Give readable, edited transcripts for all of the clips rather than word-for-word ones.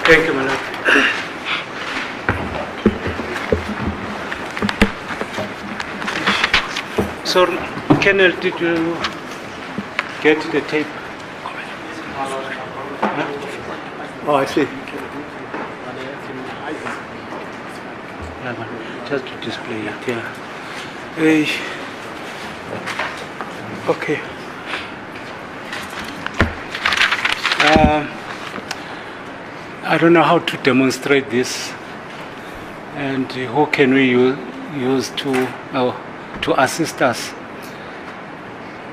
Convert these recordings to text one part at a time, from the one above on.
Thank you, my lord. So, Colonel, did you get the tape? Oh, I see. Just to display it, yeah. Okay. I don't know how to demonstrate this, and who can we use to assist us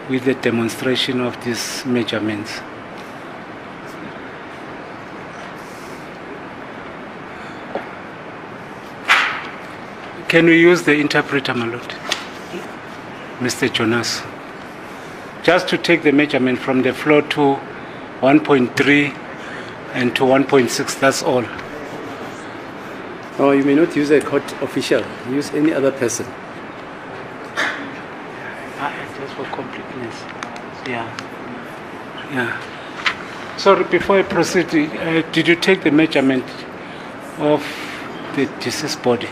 with the demonstration of these measurements. Can we use the interpreter, my lord? Mr. Jonas. Just to take the measurement from the floor to 1.3 and to 1.6, that's all. Oh, you may not use a court official. Use any other person. Just for completeness. Yeah. Yeah. Sorry, before I proceed, did you take the measurement of the deceased body?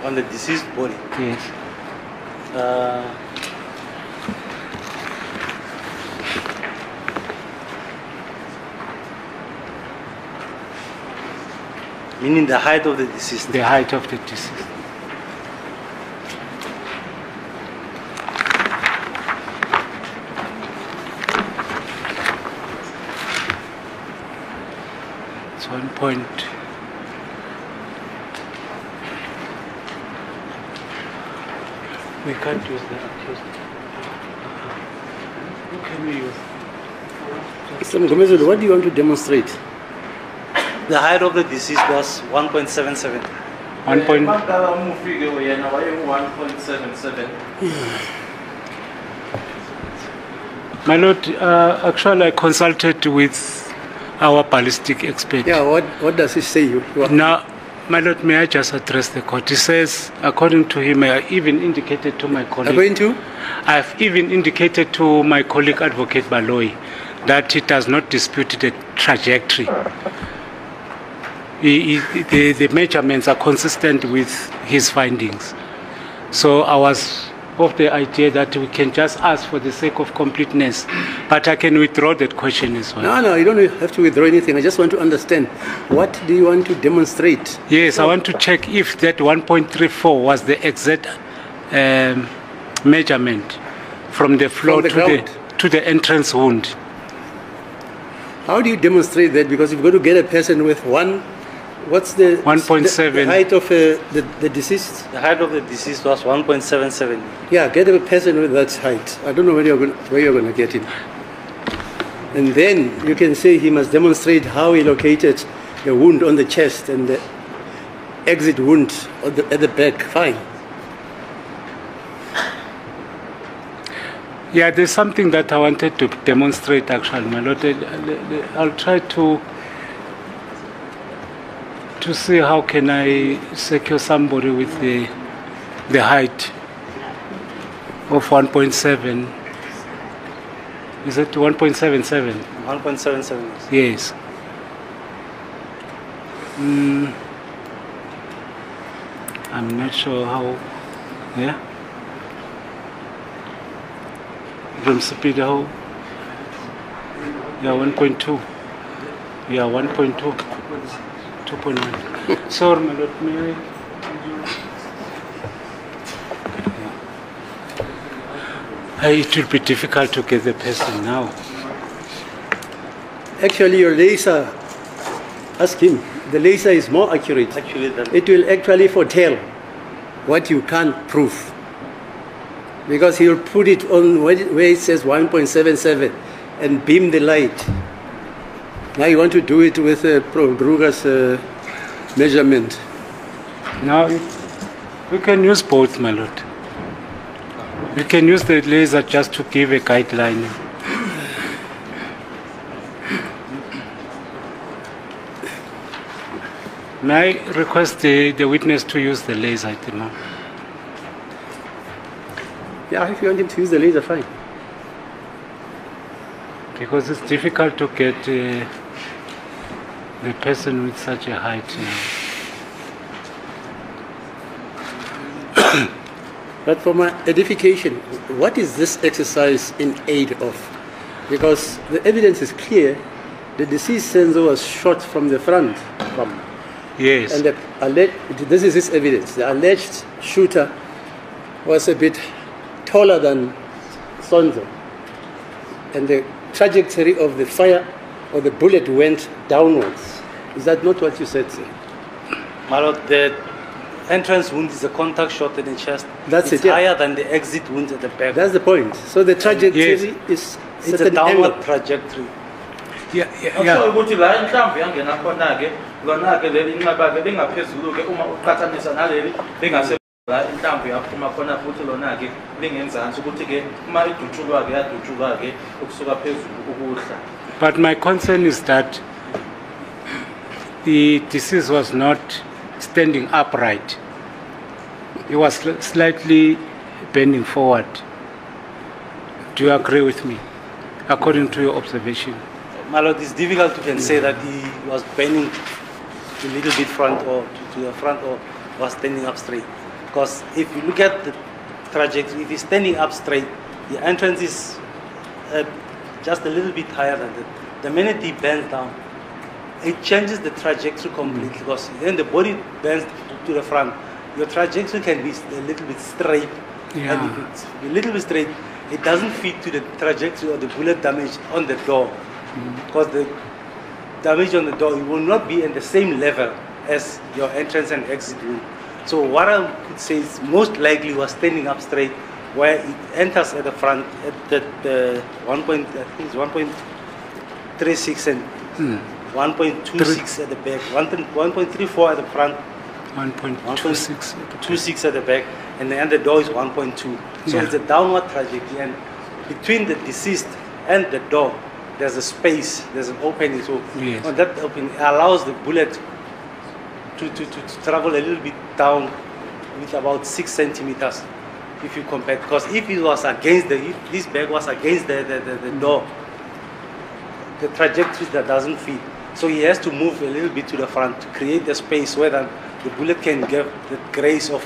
On the deceased body? Yes. Meaning the height of the deceased? The height of the deceased. It's 1 point. We can't use the accused. Who can we use? Mr. Mngomezulu, what do you want to demonstrate? The height of the deceased was 1.77. 1.77. My lord, actually I consulted with our ballistic expert. Yeah, what does he say? Now, my lord, may I just address the court? He says, according to him, I even indicated to my colleague. According to? I've even indicated to my colleague, Advocate Baloyi, that he does not dispute the trajectory. The measurements are consistent with his findings. So I was of the idea that we can just ask for the sake of completeness, but I can withdraw that question as well. No, you don't have to withdraw anything. I just want to understand, what do you want to demonstrate? Yes, I want to check if that 1.34 was the exact measurement from the floor to the entrance wound. How do you demonstrate that? Because you've got to get a person with what's the 1.7 the height of the deceased? The height of the deceased was 1.77. Yeah, get a person with that height. I don't know where you're going to get him. And then you can say he must demonstrate how he located the wound on the chest and the exit wound at the back. Fine. Yeah, there's something that I wanted to demonstrate actually, my lord. I'll try to see how can I secure somebody with the height of 1.7. Is it 1.77? 1.77. Yes. I'm not sure how. Yeah. From speed how? Yeah, 1.2. Yeah, 1.2. 2.1. Sorry, my lord, may I? It will be difficult to get the person now. Actually, your laser, ask him. The laser is more accurate. It will actually foretell what you can't prove. Because he'll put it on where it says 1.77 and beam the light. Now you want to do it with Brugger's measurement. Now, we can use both, my lord. We can use the laser just to give a guideline. May I request the witness to use the laser at the moment? Yeah, if you want him to use the laser, fine. Because it's difficult to get the person with such a height. But for my edification, what is this exercise in aid of? Because the evidence is clear. The deceased Senzo was shot from the front. Yes. And this is his evidence. The alleged shooter was a bit taller than Senzo. And the trajectory of the fire or the bullet went downwards. Is that not what you said, sir? My lord, the entrance wound is a contact shot in the chest. That's it's it, yeah. higher than the exit wound at the back. That's the point. So the trajectory Yes. is It's at a an downward angle. trajectory. Yeah. Akusho ukuthi la inhlamvu yangena khona-ke lona-ke leli inqaba-ke lingaphezulu-ke uma uqhathanisa naleli lingase la inhlamvu yaphuma khona futhi lona-ke lingenzansi ukuthi-ke uma idutshulwa-ke yadutshulwa-ke ukusuka phezulu ukuhla. But my concern is that the deceased was not standing upright. He was slightly bending forward. Do you agree with me, according to your observation? My lord, it's difficult to can say that he was bending a little bit front or to the front or was standing up straight. Because if you look at the trajectory, if he's standing up straight, the entrance is just a little bit higher than that. The minute he bends down, it changes the trajectory completely because then the body bends to the front. Your trajectory can be a little bit straight. Yeah. And if it's a little bit straight, it doesn't fit to the trajectory or the bullet damage on the door. Because the damage on the door, it will not be in the same level as your entrance and exit wound. So what I could say is most likely was standing up straight, where it enters at the front at the 1.36 and 1.26 at the back, 1.34 at the front, 1.26. 1.26 at the back, and the door is 1.2. So Yeah. it's a downward trajectory, and between the deceased and the door, there's a space, there's an opening. So Yes. on that opening, it allows the bullet to travel a little bit down with about 6 centimeters, if you compare. Because if it was against if this bag was against the door, the trajectory that doesn't fit. So he has to move a little bit to the front to create the space where the bullet can get the grace of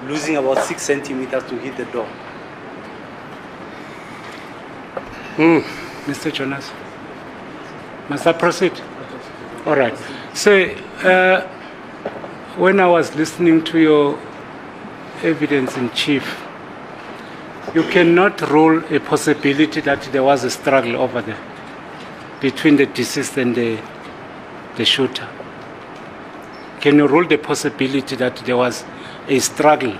losing about 6 centimeters to hit the door. Mr. Jonas, must I proceed? All right. So, when I was listening to your evidence in chief, you cannot rule a possibility that there was a struggle over there between the deceased and the shooter. Can you rule the possibility that there was a struggle?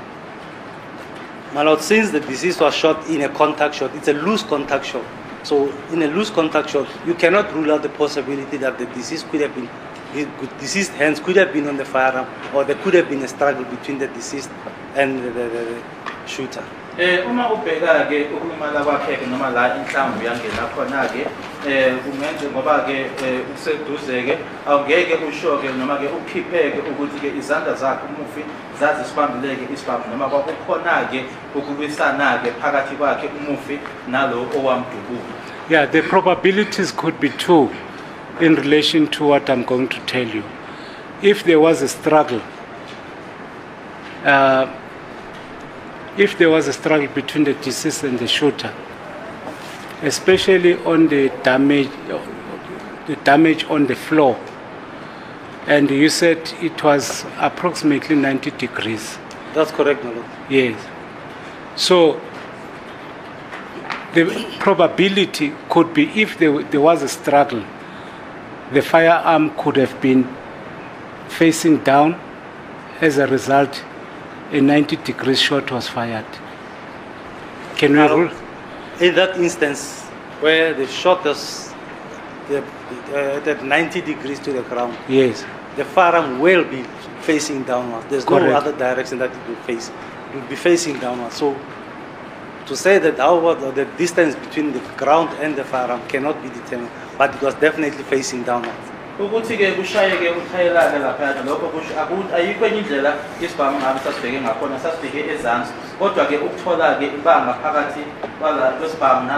My lord, since the deceased was shot in a contact shot, it's a loose contact shot. So in a loose contact shot, you cannot rule out the possibility that the deceased deceased hands could have been on the firearm, or there could have been a struggle between the deceased and the shooter. Uma ubheka-ke ukulimala kwakhe noma la inhlamvu yangena khona-ke kungenze ngoba-ke useduze-ke awungeke usho-ke noma-ke ukhipheke ukuthi-ke izandla zakhe umufi zazisibambileke isibambo noma kwakukhona-ke ukubisana-ke phakathi kwakhe umufi nalo owamdubula. Yeah, the probabilities could be two in relation to what I'm going to tell you. If there was a struggle, between the deceased and the shooter, especially on the damage on the floor, and you said it was approximately 90 degrees. That's correct, my lord. Yes. So the probability could be, if there was a struggle, the firearm could have been facing down. As a result, a 90-degree shot was fired. Can we rule? In that instance, where the shot was at 90 degrees to the ground, Yes. the firearm will be facing downward. There's Correct. no other direction that it will face. It will be facing downward. So to say that the distance between the ground and the firearm cannot be determined, but it was definitely facing downward. Ukuthi-ke kushayeke uthayelane laphaya lokho ayikho enye indlela isibhamu ngabe sasibheke ngakhona sasibheke ezansi kodwa-ke ukuthola-ke ibanga phakathi kwesibhamu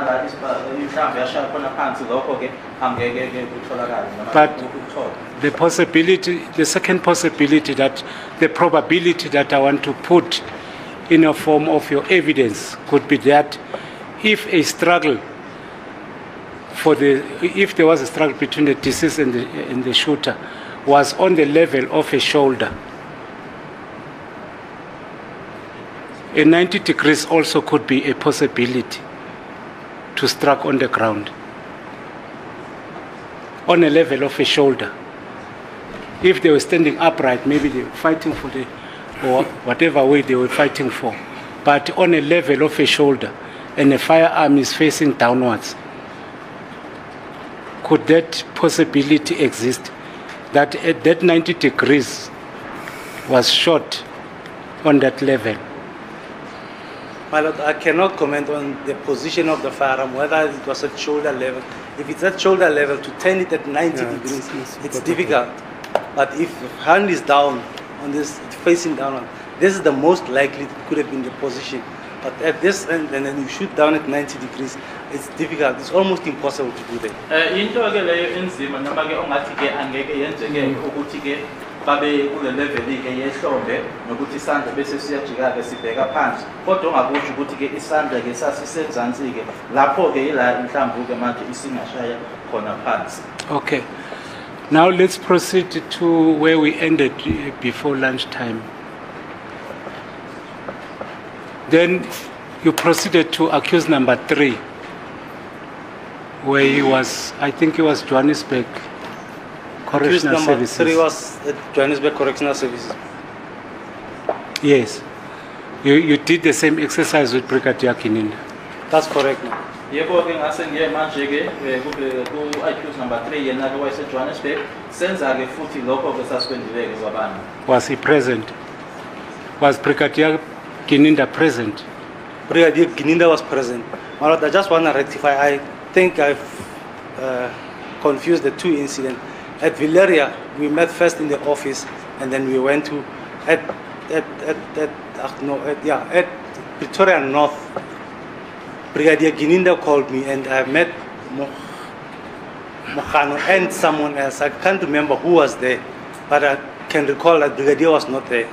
inhlamvu yashaya khona phansi lokho-ke angeke-ke kutholakale noma ukuthola. the possibility, the second possibility, that the probability that I want to put in a form of your evidence could be that if a struggle if there was a struggle between the deceased and the shooter was on the level of a shoulder, a 90 degrees also could be a possibility to strike on the ground, on a level of a shoulder. If they were standing upright, maybe they were fighting for or whatever way they were fighting for, but on a level of a shoulder, and a firearm is facing downwards. Could that possibility exist, that at that 90 degrees was shot on that level? My Lord, I cannot comment on the position of the firearm, whether it was at shoulder level. If it's at shoulder level, to turn it at 90 degrees, it's difficult. But if the hand is down, on this, it's facing downward, this is the most likely it could have been the position. But at this end, and then you shoot down at 90 degrees, it's difficult. It's almost impossible to do that. Into ke leyo enzima noma ke ongathi ke angeke yenzeke ukuthi ke babe kule level ke yehlombe nokuthi isandla bese siyajika ke sibheka phansi, kodwa ongakusho ukuthi ke isandla ke sasisenzansi ke lapho ke ila inhlamvu ke manje isingashaya khona phansi. Okay. Now let's proceed to where we ended before lunchtime. Then you proceeded to accused number 3, where he was, I think he was Johannesburg Correctional Services. Accused number 3 was at Johannesburg Correctional Services. Yes. You did the same exercise with Brigadier Kininda. That's correct. Yebo ke ngase ngiye manje ke ku accused number 3 yena ke wayese Johannesburg senza ke futhi lokho ke sasipendile ke kwabani. Was he present? Was Brigadier Kininda present? Brigadier Kininda was present. My Lord, I just want to rectify. I think I've confused the two incidents. At Villeria, we met first in the office, and then we went to at Pretoria North. Brigadier Kininda called me, and I met Mokano and someone else. I can't remember who was there, but I can recall that Brigadier was not there.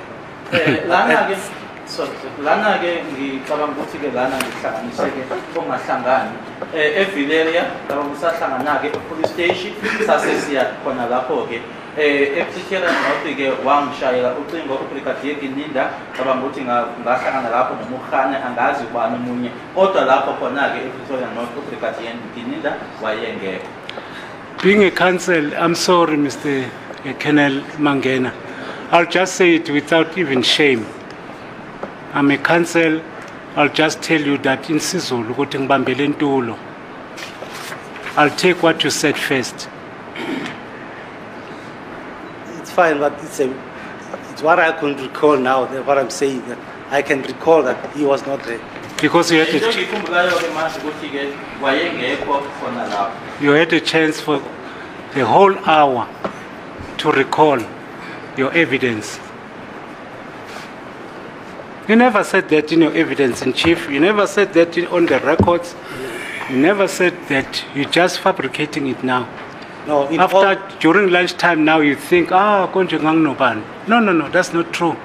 Lana ke ngicabanga ukuthi ke lana ngihlanganise ke ongahlangani eVilleria lapho kusahlangana ke police station sasesiya khona lapho ke ePretoria North ke wangishayela ucingo uBrigadier Kininda cabanga ukuthi ngahlangana lapho noMkhane angazi ubani umunye kodwa lapho khona ke ePretoria North uBrigadier Kininda wayengekho. Being a counsel, I'm sorry Mr. Colonel Mangena, I'll just say it without even shame. I'm a counsel. I'll just tell you that in Sizulu, I'll take what you said first. It's fine, but it's what I can recall now. What I'm saying, that I can recall that he was not there. Because you had a chance for the whole hour to recall your evidence. You never said that in your evidence in chief. You never said that on the records. You never said that. You're just fabricating it now. No. During lunchtime now you think, no, that's not true.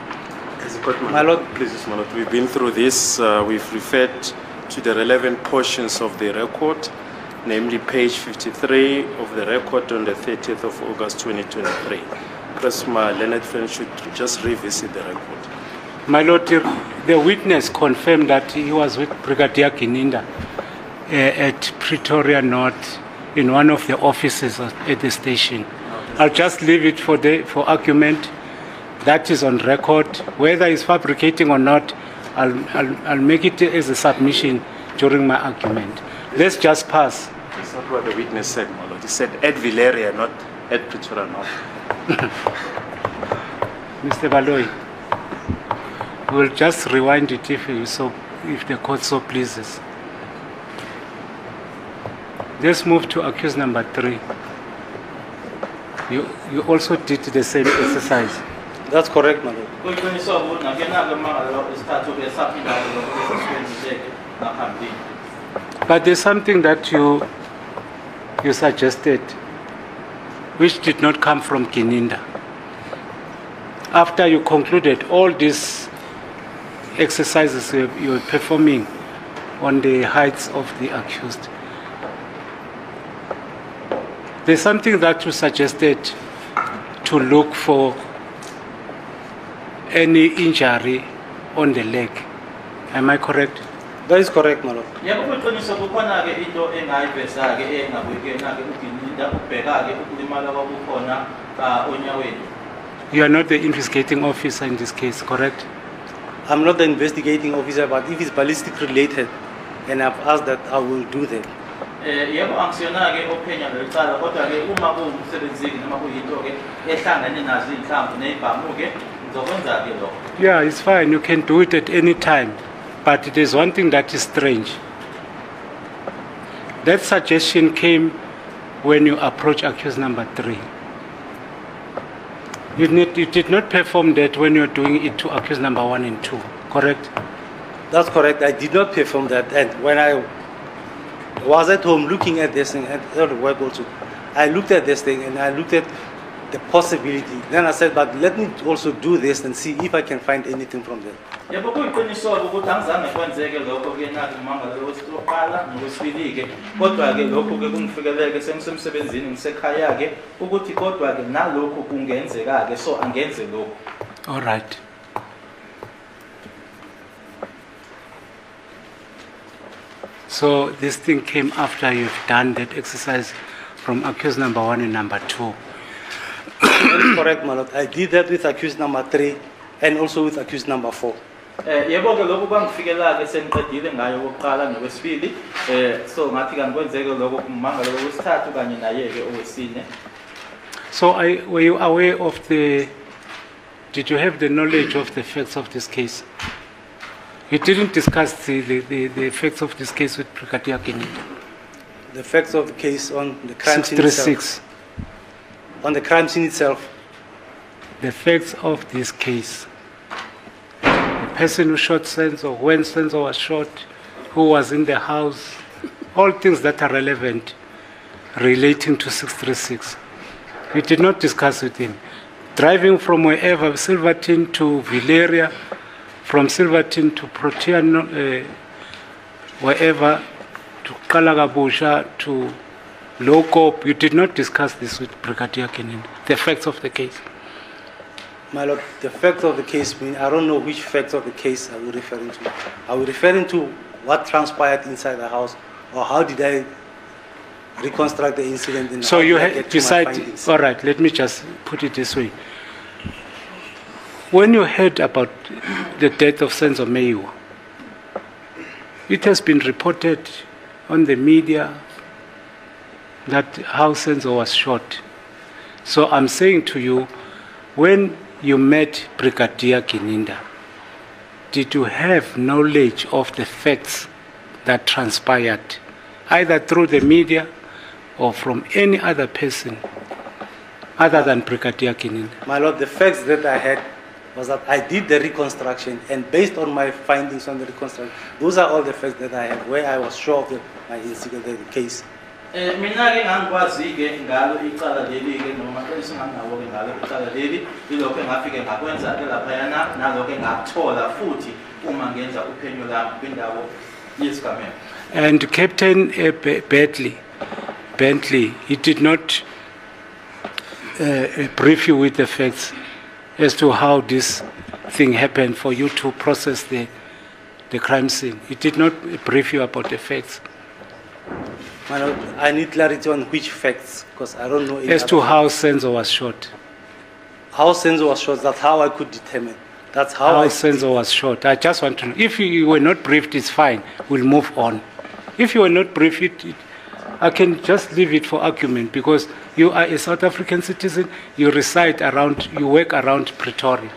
My Lord, please, my Lord, we've been through this. We've referred to the relevant portions of the record, namely page 53 of the record on the 30th of August 2023. Perhaps my learned friend should just revisit the record. My Lord, the witness confirmed that he was with Brigadier Kininda at Pretoria North in one of the offices at the station. I'll just leave it for argument. That is on record. Whether he's fabricating or not, I'll make it as a submission during my argument. Let's just pass. That's not what the witness said, my Lord. He said at Villeria, not at Pretoria North. Mr. Baloyi, we'll just rewind it if the court so pleases. Let's move to accused number 3. You also did the same exercise. That's correct, my Lord. But there's something that you suggested which did not come from Kininda. After you concluded all these exercises you were performing on the heights of the accused, there's something that you suggested to look for any injury on the leg. Am I correct? That is correct, my lord. Yebo kuqiniso kukhona ke into engayiveza ke engabuyekena ke uGininda ubheka ke ukulimala kwakukhona onyaweni. You are not the investigating officer in this case, correct? I'm not the investigating officer, but if it's ballistic related, and I've asked that, I will do that. Yebo angisiyona ke ophenya lelicala kodwa ke uma kuwumsebenzini noma kuyinto ke ehlangane nazo inhlamvu nezibhamu ke ngizokwenza ke lokho. Yeah, it's fine. You can do it at any time. But there's one thing that is strange. That suggestion came when you approach accused number 3. You did not perform that when you were doing it to accused number 1 and 2, correct? That's correct. I did not perform that. And when I was at home looking at this thing, and at work also, I looked at this thing and I looked at the possibility. Then I said, but let me also do this and see if I can find anything from there. Yebo kuyiqiniso ukuthi angizange kwenzeke lokho ke nathi umangalo wesiqala nowesibili ke kodwa ke lokho ke kungifikeleke sengisemsebenzini ngisekhaya ke ukuthi kodwa ke nalokho kungenzeka ke so angenze lokho. All right. So this thing came after you've done that exercise from accused number 1 and number 2. That is correct, my lord. I did that with accused number 3 and also with accused number 4. Yebo ke lokho bangifikela ke sengiqedile ngayo oqala nowesibili so ngathi kangikwenzeke lokho kumangalo wesithathu kanye naye ke owesine. So were you aware of did you have the knowledge of the facts of this case? You didn't discuss the facts of this case with Brigadier Kininda. The facts of the case on the crime scene itself. On the crime scene itself. The facts of this case. The person who shot Senzo, when Senzo was shot, who was in the house, all things that are relevant relating to 636. We did not discuss with him. Driving from wherever, Silverton to Villeria, from Silverton to Protean, wherever, to Kalagabusha, to Lokop, you did not discuss this with Brigadier Kininda, the facts of the case. My lord, the facts of the case mean I don't know which facts of the case are we referring to. Are we referring to what transpired inside the house, or how did I reconstruct the incident? And so you decided, all right, let me just put it this way. When you heard about the death of Senzo Meyiwa, it has been reported on the media that how Senzo was shot. So I'm saying to you, when you met Brigadier Kininda, did you have knowledge of the facts that transpired, either through the media or from any other person other than Brigadier Kininda? My lord, the facts that I had was that I did the reconstruction, and based on my findings on the reconstruction, those are all the facts that I have, where I was sure of my incident, the case. Mina ke ngangikwazi ke ngalo icala leli ke noma esinganawo ke ngalo icala leli ilokho engafike ngakwenza ke lapha yana nalokho engakuthola futhi uma ngenza uphenyo lami kwindawo yesigameko. And Captain Bentley, he did not brief you with the facts as to how this thing happened for you to process the crime scene. He did not brief you about the facts. I need clarity on which facts, because I don't know. As to how Senzo was shot. How Senzo was shot, that's how I could determine. That's how Senzo was shot. I just want to know. If you were not briefed, it's fine. We'll move on. If you were not briefed, I can just leave it for argument, because you are a South African citizen, you reside around, you work around Pretoria.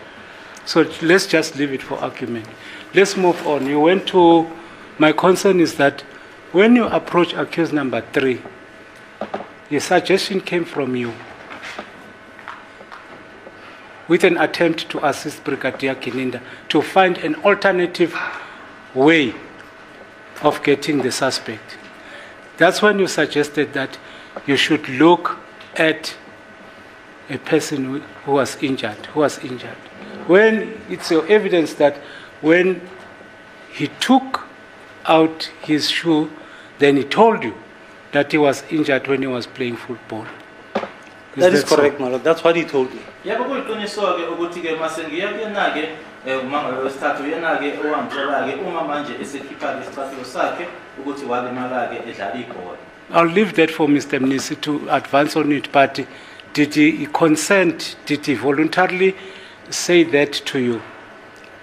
So let's just leave it for argument. Let's move on. You went to, my concern is that when you approach accused number 3, a suggestion came from you with an attempt to assist Brigadier Kininda to find an alternative way of getting the suspect. That's when you suggested that you should look at a person who was injured, when it's your evidence that when he took out his shoe, then he told you that he was injured when he was playing football. That is correct, my lord. That's what he told me. Yebo kuyiqiniso-ke ukuthi-ke mase ngiya kuyena-ke umangalo wesithathu uyena-ke owangitshela-ke uma manje esekhipha-ke isicathulo sakhe ukuthi walimala-ke edlala ibhola. I'll leave that for Mr. Mnisi to advance on it, but did he consent, did he voluntarily say that to you?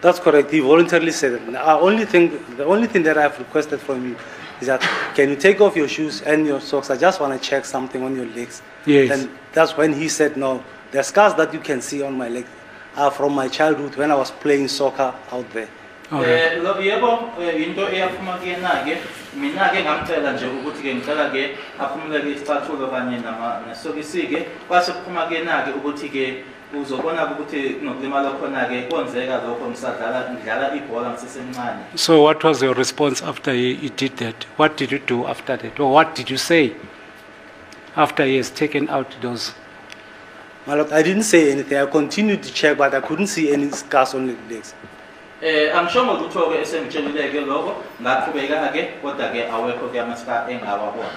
That's correct. He voluntarily said it. The only thing that I have requested from you is that can you take off your shoes and your socks? I just want to check something on your legs. Yes. And that's when he said no. The scars that you can see on my legs are from my childhood when I was playing soccer out there. Yebo into eyaphuma kuyena-ke mina-ke ngamcela nje ukuthi-ke ngicela-ke aphumule-ke isicathulo kanye nesokisi-ke kwase kuphuma kuyena-ke ukuthi-ke uzobona-ke ukuthi nokulimala khona-ke kwenzeka lokho ngidlala ibhola ngisesemncane. So what was your response after he did that? What did you do after that? Or what did you say after he has taken out those? My lord, I didn't say anything. I continued to check, but I couldn't see any scars on the legs. Angisho ngokutho-ke esengitshelile-ke lokho ngaqhubeka-ke kodwa-ke awekho-ke ama-scar engawabona.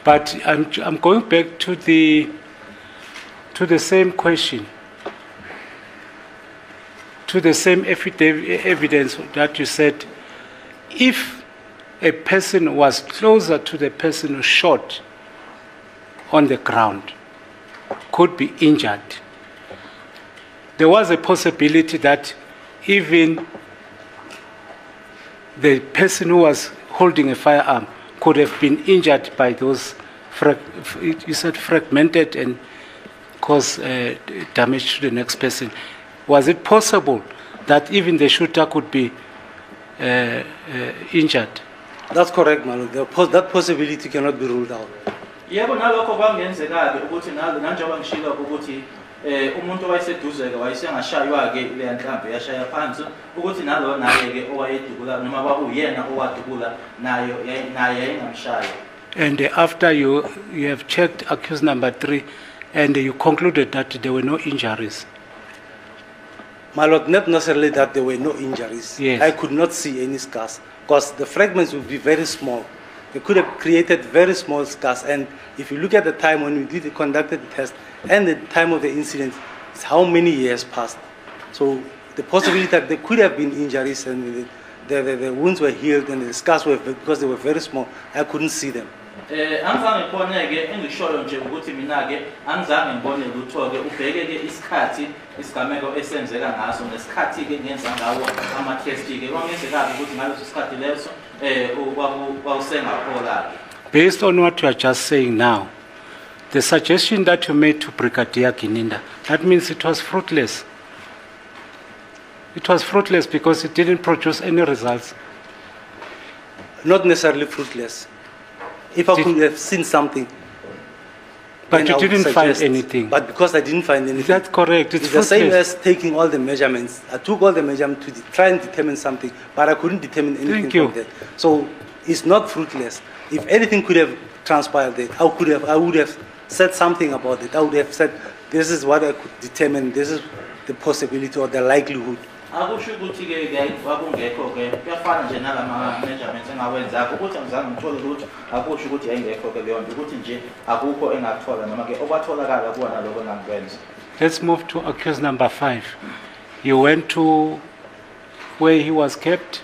But I'm going back to the same question, to the same evidence that you said, if a person was closer to the person who shot on the ground, could be injured, there was a possibility that even the person who was holding a firearm could have been injured by those, you said fragmented and cause damage to the next person. Was it possible that even the shooter could be injured? That's correct, man. That possibility cannot be ruled out. Yebo nalokho kwangenzeka-ke ukuthi nanjengoba ngishilo ukuthi umuntu owayeseduzeke wayesengashaywa-ke leya nhlamvu yashaya phansi ukuthi nalo naye-ke owayedubula noma kwakuyena owadubula naye yayingamshaya. And after you have checked accused number 3 and you concluded that there were no injuries? My lord, not necessarily that there were no injuries. Yes. I could not see any scars because the fragments would be very small. They could have created very small scars. And if you look at the time when we conducted the test and the time of the incident, it's how many years passed. So the possibility that there could have been injuries and the wounds were healed and the scars were, because they were very small, I couldn't see them. Angizange ngibone-ke engishoyo nje ukuthi mina-ke angizange ngibone lutho-ke ubheke-ke isikhathi isigameko esenzeka ngaso nesikhathi-ke ngenza ngawo ama-test-ke kwangenzeka-ke ukuthi ngaleso sikhathi leso kwawusengaphola-ke. Based on what you are just saying now, the suggestion that you made to Brigadier Gininda, that means it was fruitless. It was fruitless because it didn't produce any results. Not necessarily fruitless. If I could have seen something. But you didn't find anything. But because I didn't find anything. That's correct. It's the same as taking all the measurements. I took all the measurements to try and determine something, but I couldn't determine anything from that. So it's not fruitless. If anything could have transpired there, I would have said something about it. I would have said, this is what I could determine, this is the possibility or the likelihood. Akusho ukuthi-ke kwakungekho-ke kuyafana nje nalama-measurements engawenzakho ukuthi angizange ngithole lutho akusho ukuthi yayingekho-ke leyo nto ukuthi nje akukho engakuthola noma-ke okwatholakala kuwona lokho engangikwenza. Let's move to accused number 5. You went to where he was kept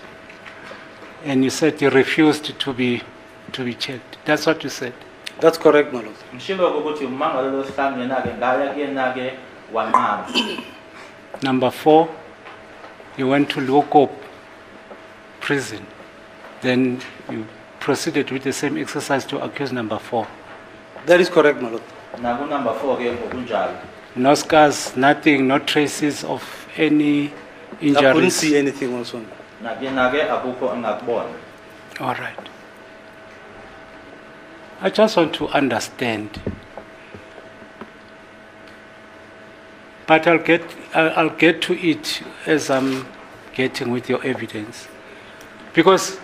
and you said he refused to be checked. That's what you said? That's correct, my lord. Ngishilo-ke ukuthi umangalo losihlanu yena-ke ngaya kuyena-ke wanqaba. Number 4. You went to Lokop prison. Then you proceeded with the same exercise to accuse number 4. That is correct, my lord. Naku number 4-ke ngokunjalo. No scars, nothing, no traces of any injuries. I couldn't see anything also. Nakuyena-ke akukho engakubona. All right. I just want to understand. But I'll get to it as I'm getting with your evidence. Because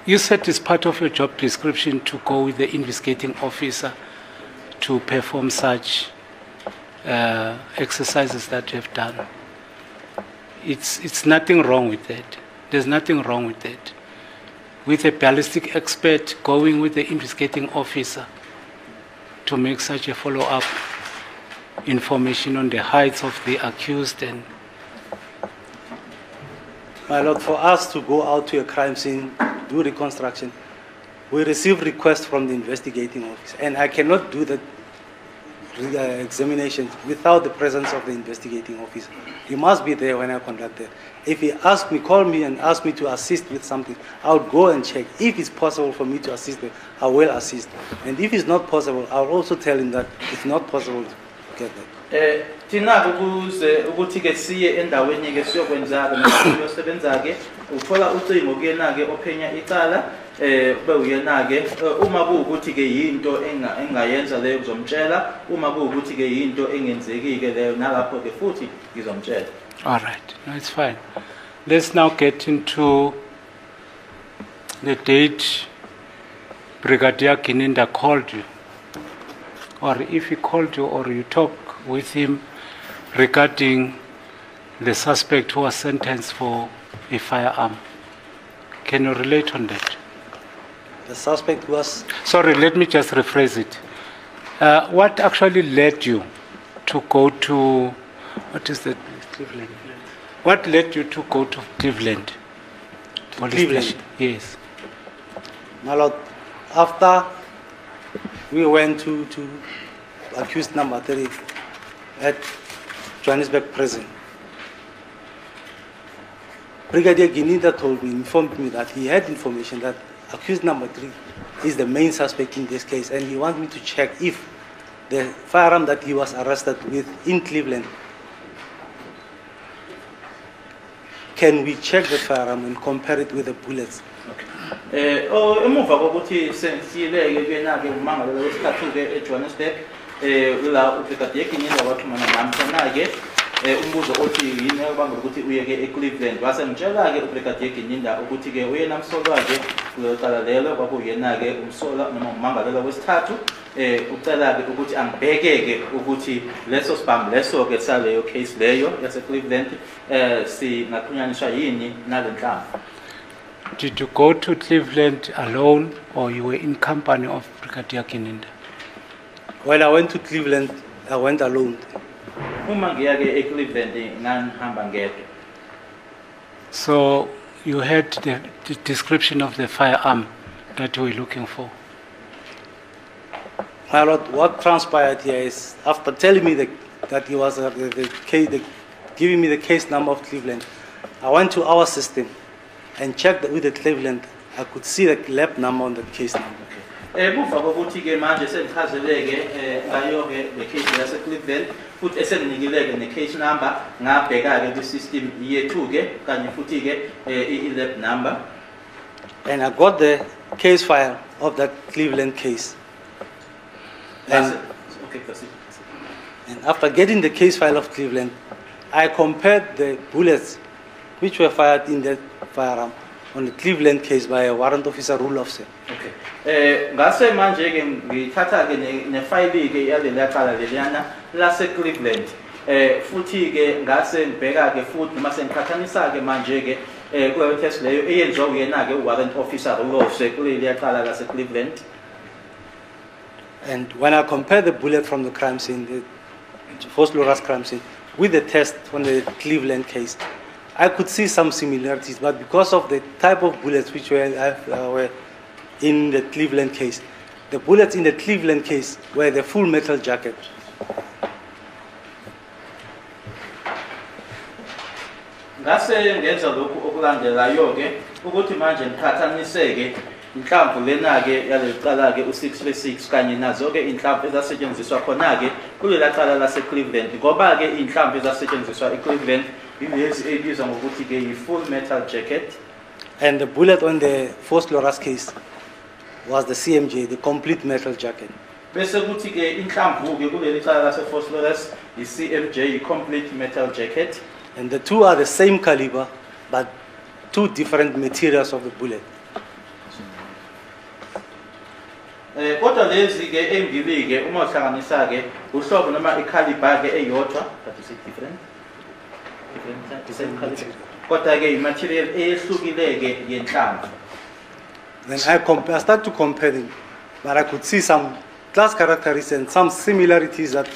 You said it's part of your job description to go with the investigating officer to perform such exercises that you have done. It's nothing wrong with that. There's nothing wrong with that. With a ballistic expert going with the investigating officer to make such a follow-up information on the heights of the accused. And My Lord, for us to go out to a crime scene, do reconstruction, we receive requests from the investigating officer, and I cannot do that examination without the presence of the investigating officer. He must be there when I conduct it. If he asks me, call me and ask me to assist with something, I would go and check. If it's possible for me to assist him, I will assist. And if it's not possible, I'll also tell him that it's not possible to get that. Thina ukuze ukuthi ke siye endaweni ke siyokwenza ke yosebenza ke uthola ucingo kuyena ke ophenya icala ube uyena ke uma kuukuthi ke yinto engayenza leyo kuzomtshela uma kuukuthi ke yinto engenzeki ke leyo nalapho ke futhi ngizomtshela. all right, no, it's fine. Let's now get into the date Brigadier Kininda called you, or if he called you or you talk with him regarding the suspect who was sentenced for a firearm. Can you relate on that? The suspect was... Sorry, let me just rephrase it. What actually led you to go to, what is that, Cleveland? What led you to go to Cleveland? Police Cleveland? station? Yes. My Lord, after we went to accused number 3 at Johannesburg prison, Brigadier Kininda informed me that he had information that accused number 3 is the main suspect in this case, and he wanted me to check if the firearm that he was arrested with in Cleveland, can we check the firearm and compare it with the bullets? Emuva kokuthi sensiyileke kuyena ke umangalelo wesikhathu ke eJohannesburg la uBrigadier Kininda waxhumana nami khona ke umbuzo othi yini obanga ukuthi uye ke eCleveland wasengitshela ke uBrigadier Kininda ukuthi ke uyena umsolwa ke kuqala lelo kwakuyena ke umsolwa noma umangalelo wesithathu ucela ke ukuthi angibheke ke ukuthi leso sibambi leso ke saleyo case leyo yase Cleveland singaxhunyaniswa yini nalenhlamvu. Did you go to Cleveland alone or you were in company of Brigadier Kininda? When I went to Cleveland, I went alone. Uma ngiya ke eCleveland ngihamba ngedwa. So you had the description of the firearm that you were looking for. My Lord, what transpired here is after telling me that he was giving me the case number of Cleveland, I went to our system and checked with the Cleveland. I could see the lab number on the case number. Kuva kokuthi ke manje sengichazeleke ngayo ke le case yase Cleveland futhi esenginikileke ne case number ngabheka ke ku system yethu ke kanye futhi ke I lab number, and I got the case file of that Cleveland case. And, and after getting the case file of Cleveland, I compared the bullets which were fired in the firearm on the Cleveland case by a warrant officer rule officer. Okay. Ngase manje ke ngithatha ke ne file ke yale laqala leliyana lase Cleveland. Futhi ke ngase ngibheka ke futhi noma sengiqhathanisa ke manje ke kule test leyo eyenziwa uyena ke warrant officer rule officer kule liyaqala lase Cleveland. And when I compare the bullet from the crime scene, the First Loras crime scene, with the test on the Cleveland case, I could see some similarities, but because of the type of bullets which were in the Cleveland case, the bullets in the Cleveland case were the full metal jacket. Ngase ngenza lokhu okulandelayo ke ukuthi manje ngikhathaniseke inhlamvu lena ke yaleqala ke u636 kanye nazo ke inhlamvu ezasetshenziswa khona ke kulela qala lase Cleveland ngoba ke inhlamvu ezasetshenziswa eCleveland ilezi ebizwa ngokuthi ke yi-full metal jacket, and the bullet on the First Loras case was the CMJ, the complete metal jacket. Bese kuthi ke inhlamvu ke kuleli qala lase First Loras i-CMJ, complete metal jacket, and the two are the same caliber but two different materials of the bullet. Kodwa lezi ke embili ke uma uhlanganisa ke uhlobo noma i-caliber ke eyodwa, that is different. The same caliber. Kodwa ke i-material ehlukile ke yenhlamvu. Then I start to compare them, but I could see some class characteristics and some similarities that's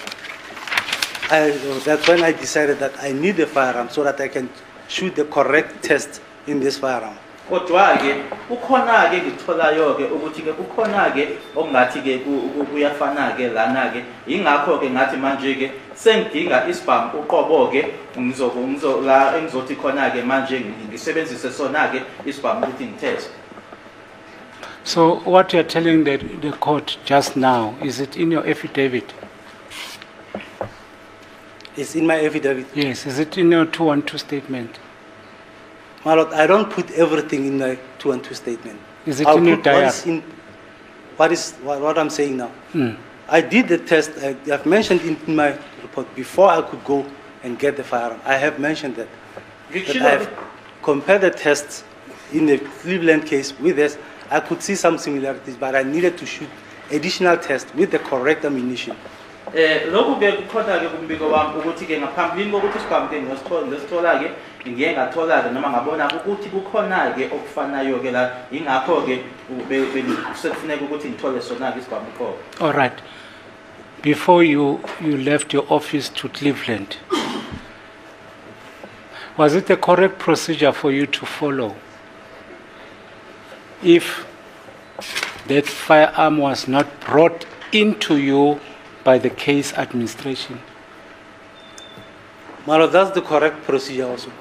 when I decided that I need a firearm so that I can shoot the correct test in this firearm. Kodwa ke ukhona ke ngitholayo ke ukuthi ke ukhona ke ongathi ke kuyafana ke lana ke ingakho ke ngathi manje ke sengidinga isibhamu uqobo ke ngizola engizothi khona ke manje ngisebenzise sona ke isibhamu ukuthi ngitest. So what you are telling the court just now, is it in your affidavit? It's in my affidavit. Yes, is it in your 212 statement? My Lord, I don't put everything in my 212 statement. Is it in your diary? What I'm saying now. I did the test. I've mentioned in my report before I could go and get the firearm. I have mentioned that. But I have compared the tests in the Cleveland case with this. I could see some similarities, but I needed to shoot additional tests with the correct ammunition. Lokhu ke kukhona ke kumbiko wami ukuthi ke ngaphambilini kokuthi isibhamu ke ngisithola ke ngiye ngathola ke noma ngabona ukuthi kukhona ke okufanayo ke la ingakho ke sekufuneka ukuthi ngithole sona ke isibhamu qho. All right. Before you left your office to Cleveland, was it the correct procedure for you to follow if that firearm was not brought into you by the case administration? Maro, that's the correct procedure also.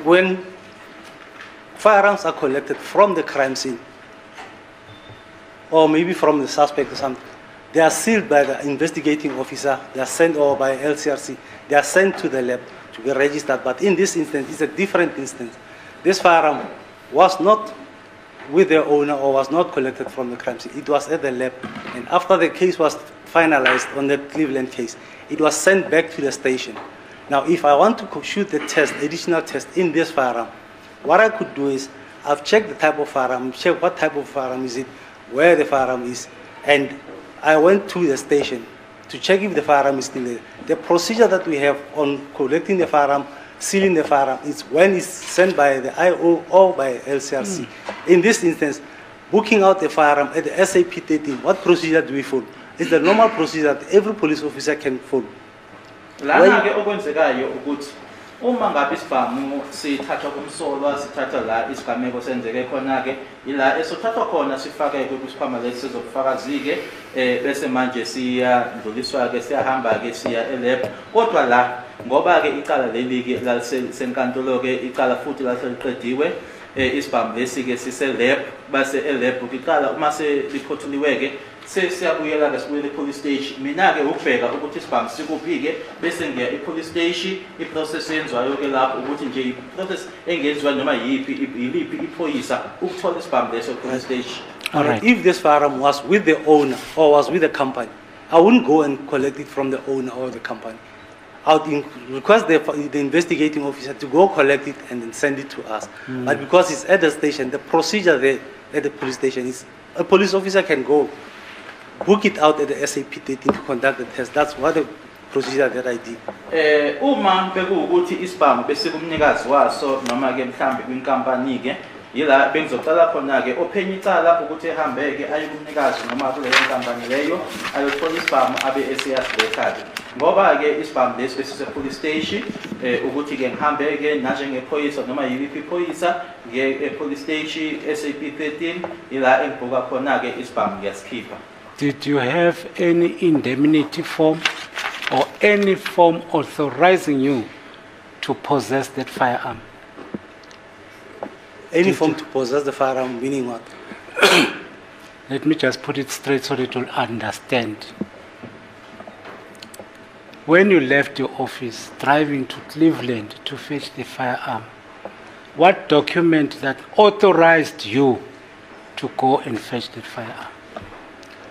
When firearms are collected from the crime scene, or maybe from the suspect or something, they are sealed by the investigating officer, they are sent, or by LCRC, they are sent to the lab to be registered. But in this instance, it's a different instance. This firearm was not with the owner or was not collected from the crime scene. It was at the lab. And after the case was finalized on the Cleveland case, it was sent back to the station. Now, if I want to shoot the test, additional test in this firearm, what I could do is I've checked the type of firearm, checked what type of firearm is it, where the firearm is, and I went to the station to check if the firearm is still there. The procedure that we have on collecting the firearm, sealing the firearm, is when it's sent by the IO or by LCRC. In this instance, booking out the firearm at the SAP 13, what procedure do we follow? It's the normal procedure that every police officer can follow. Lana ke okwenzekayo ukuthi uma ngabe isibhamu sithathwa kumsolwa sithatha la isigameko senzeke khona ke ila esothathwa khona sifake kwisikhwama lesi sizokufakazi ke bese manje siyadluliswa ke siyahamba ke siya elab kodwa la ngoba ke icala leli ke lalisenkantolo ke icala futhi laseliqediwe isibhamu lesi ke sise lab base elab ukicala uma seliphotuliwe ke sesiyabuyela ke sibuyele police station mina ke ukubheka ukuthi isibhamu sikuphi ke bese ngiya police station iprocess yenziwayo ke lapho ukuthi nje iprocess engenziwa noma yiliphi iphoyisa ukuthola isibhamu leso police station. All right. If this firearm was with the owner or was with the company, I wouldn't go and collect it from the owner or the company. I would request the investigating officer to go collect it and then send it to us. But because it's at the station, the procedure there at the police station is a police officer can go book it out at the SAP 13 to conduct the test. That's what the procedure that I did. Uma bekuwukuthi isibhamu bese kumnikazi waso noma ke mhlambe kwinkampani ke yila bengizoqala khona ke ophenye icala ukuthi ehambeke aye kumnikazi noma kule nkampani leyo ayothola isibhamu abe esiyasiletha ke ngoba ke isibhamu lesi bese police station ukuthi ke ngihambeke nanjengephoyisa noma yiliphi iphoyisa ngiye police station SAP 13 ila engibhuka khona ke isibhamu ngiyasikhipha. Did you have any indemnity form or any form authorizing you to possess that firearm? Any form to possess the firearm, meaning what? Let me just put it straight so that you'll understand. When you left your office, driving to Cleveland to fetch the firearm, what document that authorized you to go and fetch that firearm?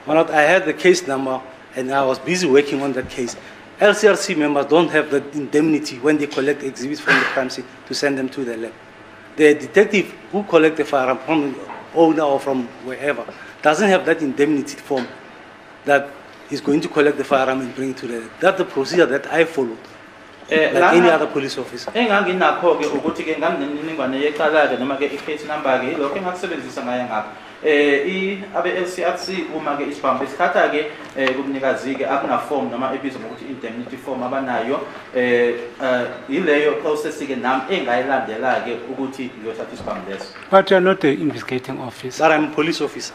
Well, I had the case number and I was busy working on that case. LCRC members don't have the indemnity when they collect exhibits from the crime scene to send them to the lab. The detective who collects the firearm from the owner or from wherever doesn't have that indemnity form that he's going to collect the firearm and bring it to the. That's the procedure that I followed. Like any other police officer. Enganginakho-ke ukuthi-ke nganemininingwane yecala-ke noma-ke i-case number-ke ilokho engakusebenzisa ngayo ngapha. Abe-LCRC uma-ke isibhamu besikhatha-ke kumnikazi-ke akunaform noma ebizwa ngokuthi indemnity form abanayo yileyo process-ke nami engayilandela-ke ukuthi ngiyothatha isibhamu leso. But you are not the investigating officer. But I'm a police officer.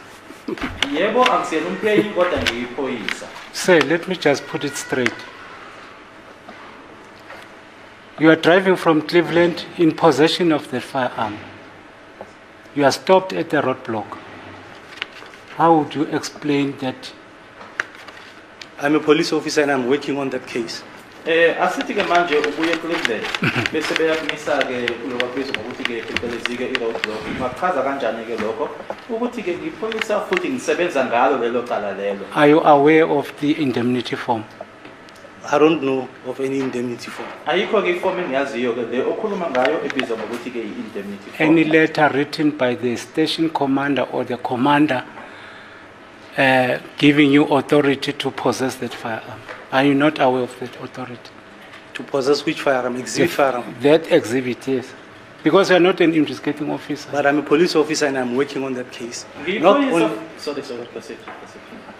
Yebo angisiyena umphenyi kodwa ngiyiphoyisa. Sir, let me just put it straight. You are driving from Cleveland in possession of the firearm. You are stopped at the roadblock. How would you explain that? I'm a police officer and I'm working on that case. Asithi-ke manje ubuye Cleveland bese beyakumisa-ke kulokwabiza ngokuthi-ke phecelezi-ke i-roadblock. Ungachaza kanjani-ke lokho ukuthi-ke ngiphoyisa futhi ngisebenza ngalo lelo cala lelo. Are you aware of the indemnity form? I don't know of any indemnity form. Ayikho-ke iform engiyaziyo-ke le okhuluma ngayo ebizwa ngokuthi-ke i-indemnity form. Any letter written by the station commander or the commander giving you authority to possess that firearm? Are you not aware of that authority? To possess which firearm? Exhibit firearm. That exhibit, yes. Because you are not an investigating officer. But I'm a police officer and I'm working on that case.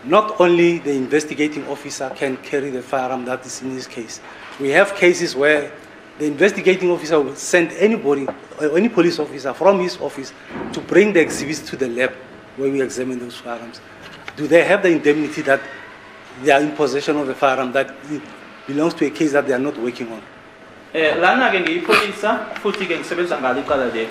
Not only the investigating officer can carry the firearm that is in this case. We have cases where the investigating officer will send anybody, or any police officer from his office to bring the exhibits to the lab where we examine those firearms. Do they have the indemnity that they are in possession of the firearm that belongs to a case that they are not working on? Lana-ke ngiyiphoyisa futhi-ke ngisebenza ngalo icala leli.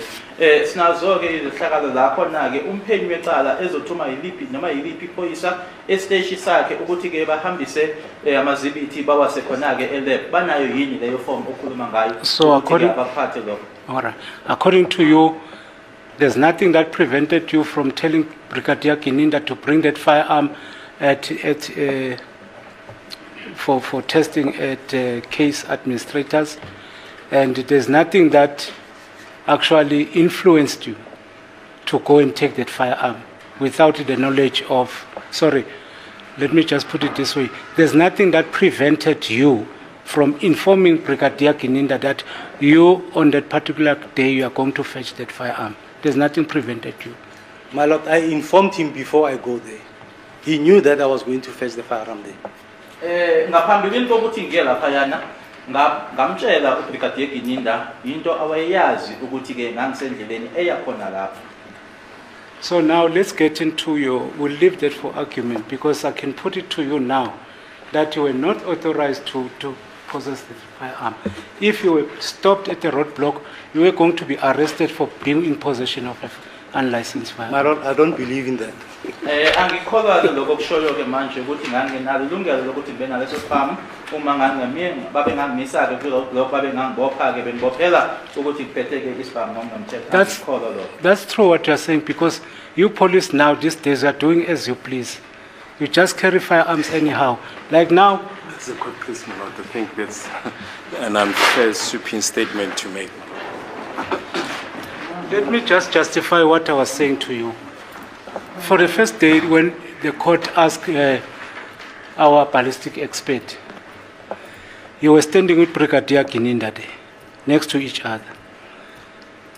Sinazo-ke izehlakalo la khona-ke umphenyi wecala ezothuma yiliphi noma yiliphi iphoyisa esiteshi sakhe ukuthi-ke bahambise amazibithi bawase khona-ke elab. Banayo yini leyo form okhuluma ngayo? So according to you, there's nothing that prevented you from telling Brigadier Kininda to bring that firearm for testing at case administrators, and there's nothing that actually influenced you to go and take that firearm without the knowledge of, sorry, let me just put it this way, there's nothing that prevented you from informing Brigadier Kininda that you, on that particular day, you are going to fetch that firearm. There's nothing prevented you. My Lord, I informed him before I go there. He knew that I was going to fetch the firearm there. Ngaphambilini kokuthi ngiye laphayana ngamtshela uBrigadier Kininda into awayazi ukuthi-ke ngangisendleleni eyakhona lapho. So now let's get into we'll leave that for argument, because I can put it to you now that you were not authorized to possess the firearm. If you were stopped at the roadblock, you were going to be arrested for being in possession of an unlicensed firearm. My Lord, I don't believe in that. Angikholwa-ke lokho kushoyo-ke manje ukuthi nganginalo ilungelo lokuthi ngibe naleso sibhamu uma babe ngangimisa-ke kulokho babe ngangibopha-ke bengibophela ukuthi ngiphethe-ke isibhamu noma ngimthetha. Angikholwa lokho. That's true what you're saying, because you police now these days are doing as you please. You just carry firearms anyhow. Like now. That's a good case, my Lord. I think that's an unfair, sweeping statement to make. Let me just justify what I was saying to you. For the first day, when the court asked our ballistic expert, you were standing with Brigadier Kininda there, next to each other.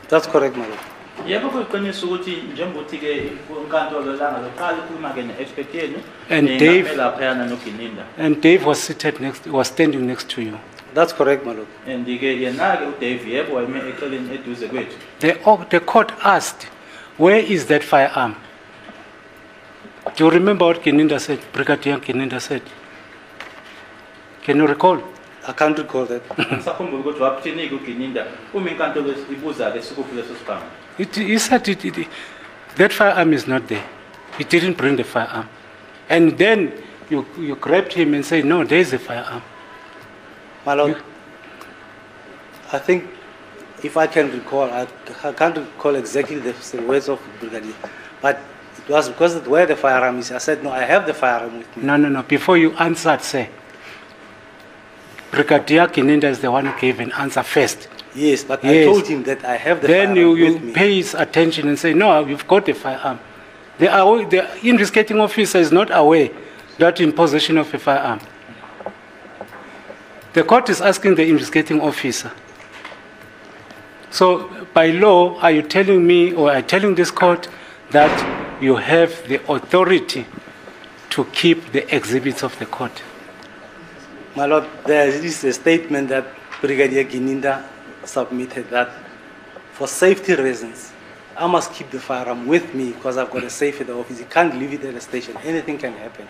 That's correct, my Lord. Yebo kuyiqiniso ukuthi njengokuthi-ke inkantolo langa loqala ukhuluma-ke ne-expert yenu laphayana noGininda. And Dave was standing next to you. That's correct, my Lord. And-ke yena-ke uDave yebo wayeme eceleni eduze kwethu. The court asked, where is that firearm? Do you remember what Kininda said, Brigadier Kininda said? Can you recall? I can't recall that. He said that firearm is not there. He didn't bring the firearm. And then you grabbed him and said, no, there is a firearm. My Lord, I think if I can recall, I can't recall exactly the words of Brigadier, but it was because of where the firearm is. I said, no, I have the firearm with me. No. Before you answered, say, Brigadier Kininda is the one who gave an answer first. Yes, but yes. I told him that I have the firearm with me. Then you pay his attention and say, no, you've got the firearm. The investigating officer is not aware that in possession of a firearm. The court is asking the investigating officer. So by law, are you telling me or are you telling this court that you have the authority to keep the exhibits of the court? My Lord, there is a statement that Brigadier Gininda submitted that for safety reasons, I must keep the firearm with me because I've got a safe at the office. You can't leave it at the station. Anything can happen.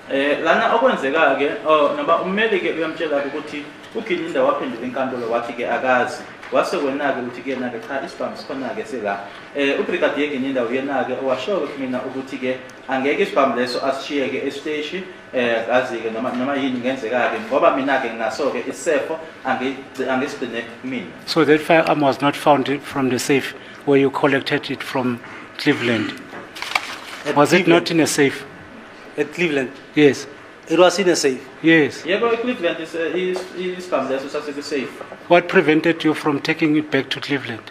Lana okwenzeka ke noma ummeli ke uyamtshela ukuthi uGininda waphendula inkantolo wathi ke akazi wase kwenake ukuthi ke nake cha isibhamu sikhona ke sela uBrigadier Gininda uyena ke owashoka kumina ukuthi ke angeke isibhamu leso asishiye ke estation kazi ke noma yini ngenzeka ke ngoba mina ke nginaso ke isefo angisigcine mina. So that firearm was not found from the safe where you collected it from Cleveland. Was it not in a safe? At Cleveland? Yes. It was in a safe? Yes. Yeah, but Cleveland is safe. What prevented you from taking it back to Cleveland?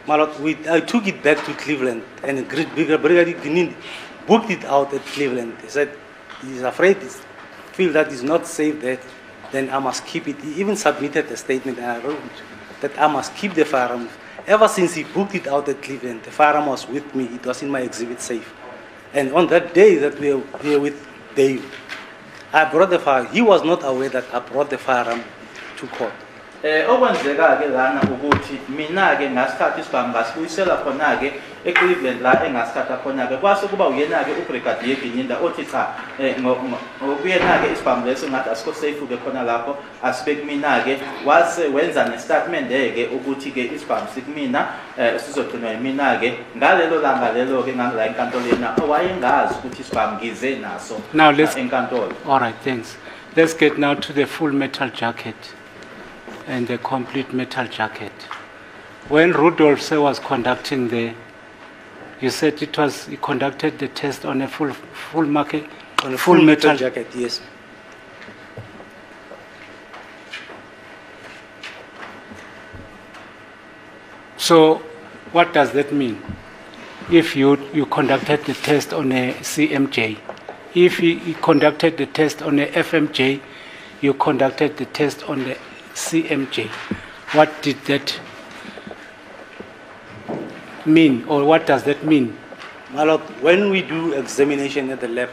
My Lord, I took it back to Cleveland and Brigadier Gininda booked it out at Cleveland. He said he's afraid, feel that it's not safe there, then I must keep it. He even submitted a statement and I wrote that I must keep the firearm. Ever since he booked it out at Cleveland, the firearm was with me. It was in my exhibit safe. And on that day that we were here with Dave, I brought the firearm. He was not aware that I brought the firearm to court. Okwenzeka ke lana ukuthi mina ke ngasikhathi isibhamu ngasibuyisela khona ke eCleveland la engasikhatha khona ke kwase kuba uyena ke uBrigadier Gininda othi cha ngokuyena ke isibhamu leso ngathi asikho safe ke khona lapho asibe kumina ke wase wenza nestatement ke ukuthi ke isibhamu sikumina sizogcinwa yimina ke ngalelo langa lelo ke ngangila enkantolo yena owayengazi ukuthi isibhamu ngize naso enkantolo. All right, thanks. Let's get now to the full metal jacket and the complete metal jacket. When Rudolph was conducting you said he conducted the test on a full metal jacket, yes. So what does that mean? If you conducted the test on a CMJ, if he conducted the test on a FMJ, you conducted the test on the CMJ. What did that mean, or what does that mean? My Lord, when we do examination at the lab,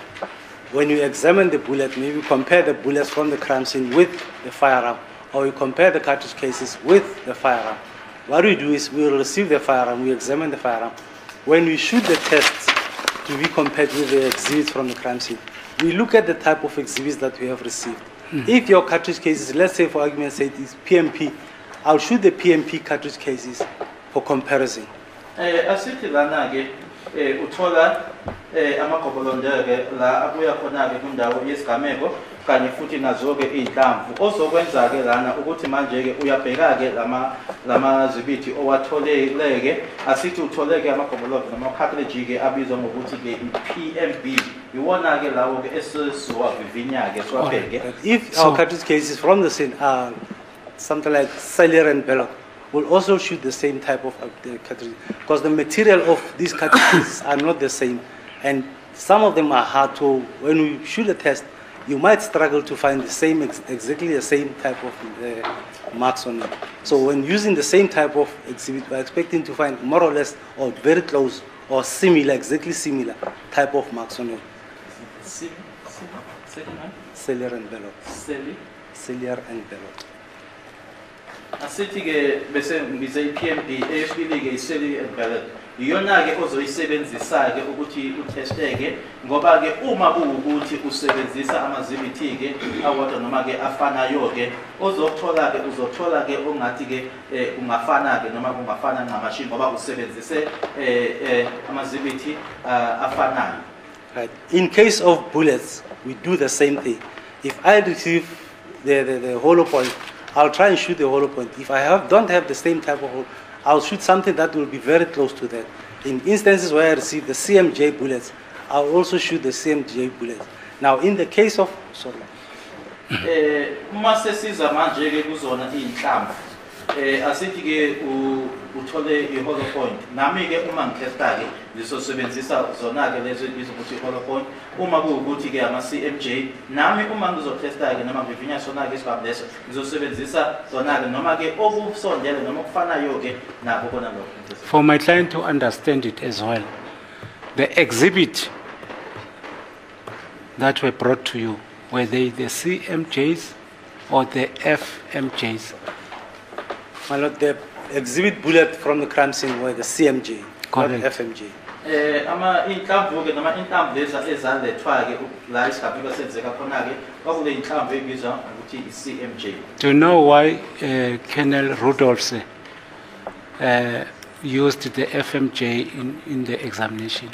when you examine the bullet, maybe compare the bullets from the crime scene with the firearm, or we compare the cartridge cases with the firearm. What we do is we will receive the firearm, we examine the firearm. When we shoot the tests to be compared with the exhibits from the crime scene, we look at the type of exhibits that we have received. If your cartridge cases, let's say for argument's sake, is PMP, I'll shoot the PMP cartridge cases for comparison. Asithi lana ke uthola amagobolondo ke la abuya khona ke kundawo yesigameko kanye futhi nazo ke inhlamvu ozokwenza ke lana ukuthi manje ke uyabheka ke lama zibithi owatholeke asithi utholeke amagobolondo noma cartridge ke abizwa ngokuthi ke PMB iwona ke lawo ke esizowa vivinya ke swabheke. If our cartridge cases from the scene are something like cellular and ballot, we'll also shoot the same type of cartridge because the material of these cartridges are not the same, and some of them are hard to. When we shoot a test, you might struggle to find the same exactly the same type of marks on it. So when using the same type of exhibit, we're expecting to find more or less or very close or similar, exactly similar type of marks on it. Cellular and ballot. Cellular and ballot. Asithi ke bese ngize iPMB eyesibili ke iseli ballot iyona ke ozoyisebenzisa ke ukuthi utesteke ngoba ke uma kuwukuthi usebenzisa amazibithi ke awodwa noma ke afanayo ke uzothola ke ongathi ke ungafana ke noma kungafana ngamashini ngoba usebenzise amazibithi afanayo. Right. In case of bullets, we do the same thing. If I receive the hollow point, I'll try and shoot the hollow point. If I don't have the same type of hole, I'll shoot something that will be very close to that. In instances where I receive the CMJ bullets, I'll also shoot the CMJ bullets. Now, in the case of, sorry. Uma sesiza manje ke kuzona inhlamvu asithi-ke uthole i-hollow point. Nami-ke uma ngitesta-ke ngizosebenzisa zona-ke lezo ukuthi i-hollow point. Uma kuwukuthi-ke ama-CMJ, nami uma ngizotesta-ke noma ngivinya sona-ke isibhamu leso, ngizosebenzisa zona-ke noma-ke okusondele noma okufanayo-ke nakho kona lokho. For my client to understand it as well, the exhibit that were brought to you, were they the CMJs or the FMJs? My lord, the exhibit bullet from the crime scene were the CMJ, not Correct. FMJ. Inhlamvu-ke noma inhlamvu lezi ezalethwa-ke la isigabika senzeka khona-ke kwakule inhlamvu ebizwa ngokuthi i-CMJ. Do you know why Colonel Rudolphs used the FMJ in the examination?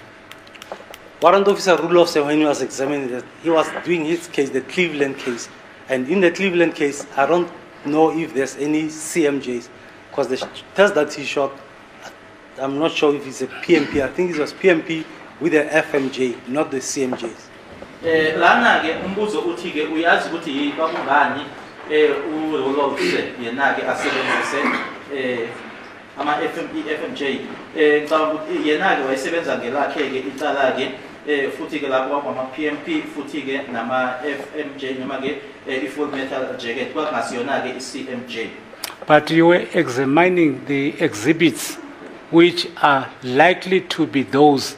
Warrant Officer Rudolph, when he was examining that, he was doing his case, the Cleveland case. And in the Cleveland case, I don't know if there's any CMJs, because the test that he shot, I'm not sure if it's a PMP. I think it was PMP with the FMJ, not the CMJs. Lana-ke umbuzo uthi-ke uyazi ukuthi kwakungani uRudolph yena-ke asebenzise ama-FMJ. Ngicabanga ukuthi yena-ke wayesebenza ngelakhe-ke icala-ke futhi-ke lapho kwakungama-PMP futhi-ke nama-FMJ noma-ke i-full metal jacket kwakungasiyona-ke i-CMJ. But you were examining the exhibits which are likely to be those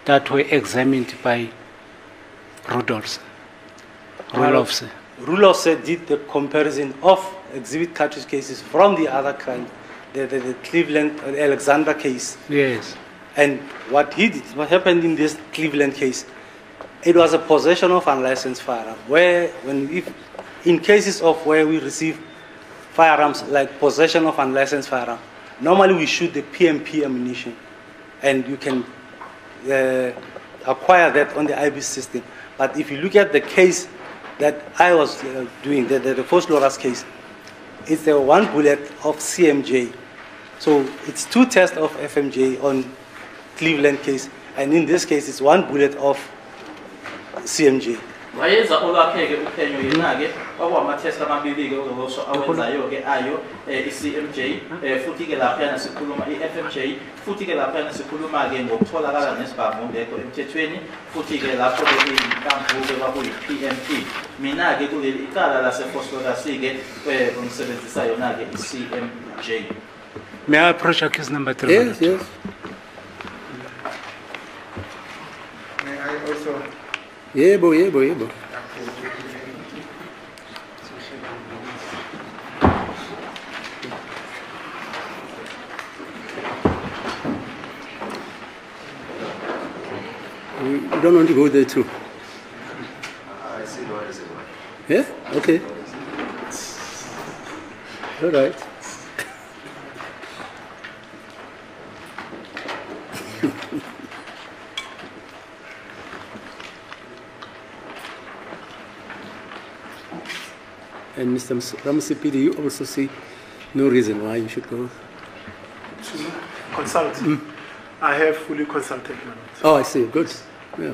that were examined by Rudolphs. Rudolph did the comparison of exhibit cartridge cases from the other crime, the Cleveland Alexander case. Yes. And what he did, what happened in this Cleveland case, it was a possession of unlicensed firearm. Where, in cases of where we receive firearms like possession of unlicensed firearm, normally we shoot the PMP ammunition, and you can acquire that on the IB system. But if you look at the case that I was doing, the first Laura's case, it's the one bullet of CMJ. So it's two tests of FMJ on Cleveland case, and in this case, it's one bullet of CMJ. Wayenza olwakhe-ke uphenyo yena-ke kwakuwama-test amabili-ke awenzayo-ke ayo i-CMJ futhi-ke laphayana sikhuluma i-FMJ futhi-ke laphayana sikhuluma-ke ngokutholakala nesibhamu ngekho emthethweni futhi-ke lapho-ke inhlamvu-ke kwakuyi-PMP. Mina-ke kuleli icala lase-phosphorus-ke ngisebenzisa yona-ke i-CMJ. May I approach your case number 3? Yes, yes. May I also? Yebo. You don't want to go there too? I see what is it. Yeah? Okay. All right. And Mr. Ramsipidi, you also see no reason why you should go. Consult. I have fully consulted my notes. Oh, I see. Good. Yeah.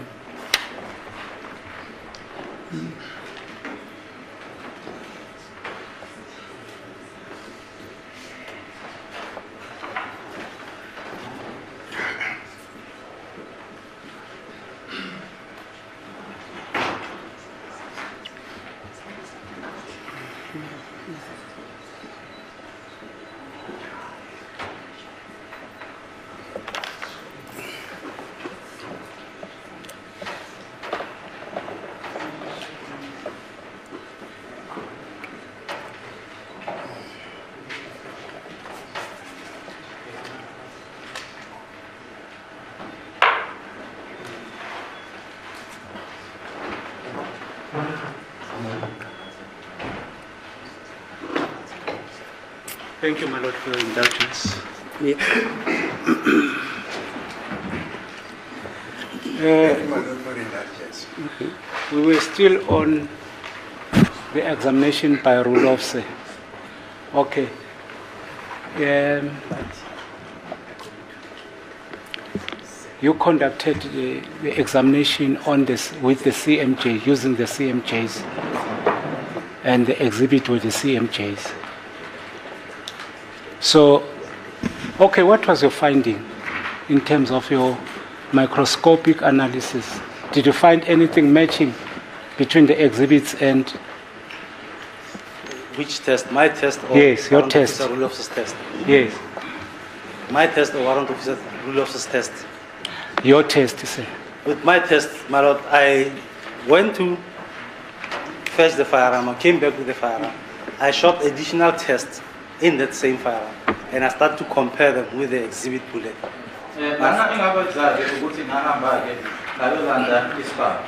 Thank you, my lord, for your indulgence. Yeah. We were still on the examination by Rudolphs. Okay. You conducted the examination on this with the CMJ, using the CMJs, and the exhibit with the CMJs. So, okay, what was your finding in terms of your microscopic analysis? Did you find anything matching between the exhibits and... Which test? My test or Yes, your warrant test. officer, rule officer's test? Yes, My test or warrant officer, rule officer's test? your test, sir. With my test, my lord, I went to fetch the firearm. I came back with the firearm. I shot additional tests in that same firearm, and I started to compare them with the exhibit bullet. Lana engakwenza-ke ukuthi ngahamba-ke ngayolanda isibhamu.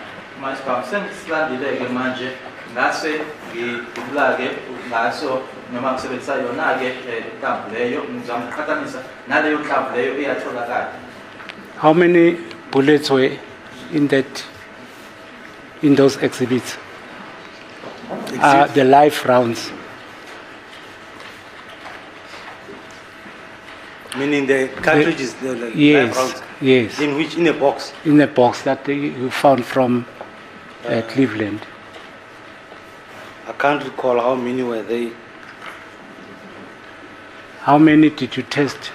Isibhamu sengisilandile-ke manje ngase ngivula-ke ngaso noma ngisebenzisa yona-ke inhlamvu leyo ngizama ukuqhathanisa naleyo nhlamvu leyo eyatholakala. How many bullets were in those exhibits? The live rounds. Meaning the cartridges, the live Yes, rounds. yes. In which, in a box? In a box that you found from Cleveland. I can't recall how many were they. How many did you test?